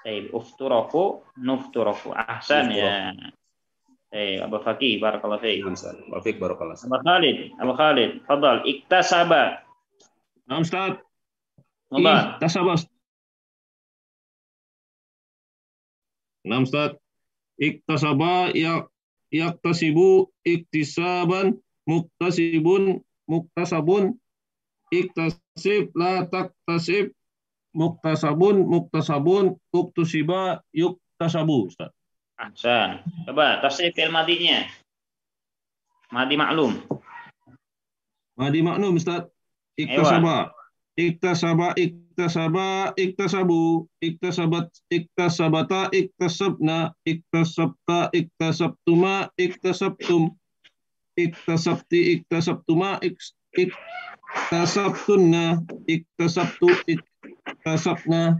Baik, ufturaku, nufturaku. Ahsan ya. Abu Fakih, barakallahu fiik. Wafik barakallahu. Abu Khalid, fadal. Iktasaba. Nah, Ustaz. Iktasaba. Nah, Ustaz. Iktasaba yaktasibu, iktisaban, muktasibun, muktasabun, iktasib, la taktasib, muktasabun, muktasabun, uktusiba, yuktasabu, Ustaz. Ahsan. Coba tafsir fi'il madinya. Madi maklum. Madi maklum, Ustaz. Iktasaba. Iktasaba, iktasaba, iktasabu, iktasabat, iktasabata, iktasabna, iktasabta, iktasabtuma, iktasabtum, iktasabti, iktasabtuma, iktasabtunna, iktasabtu, iktasabna.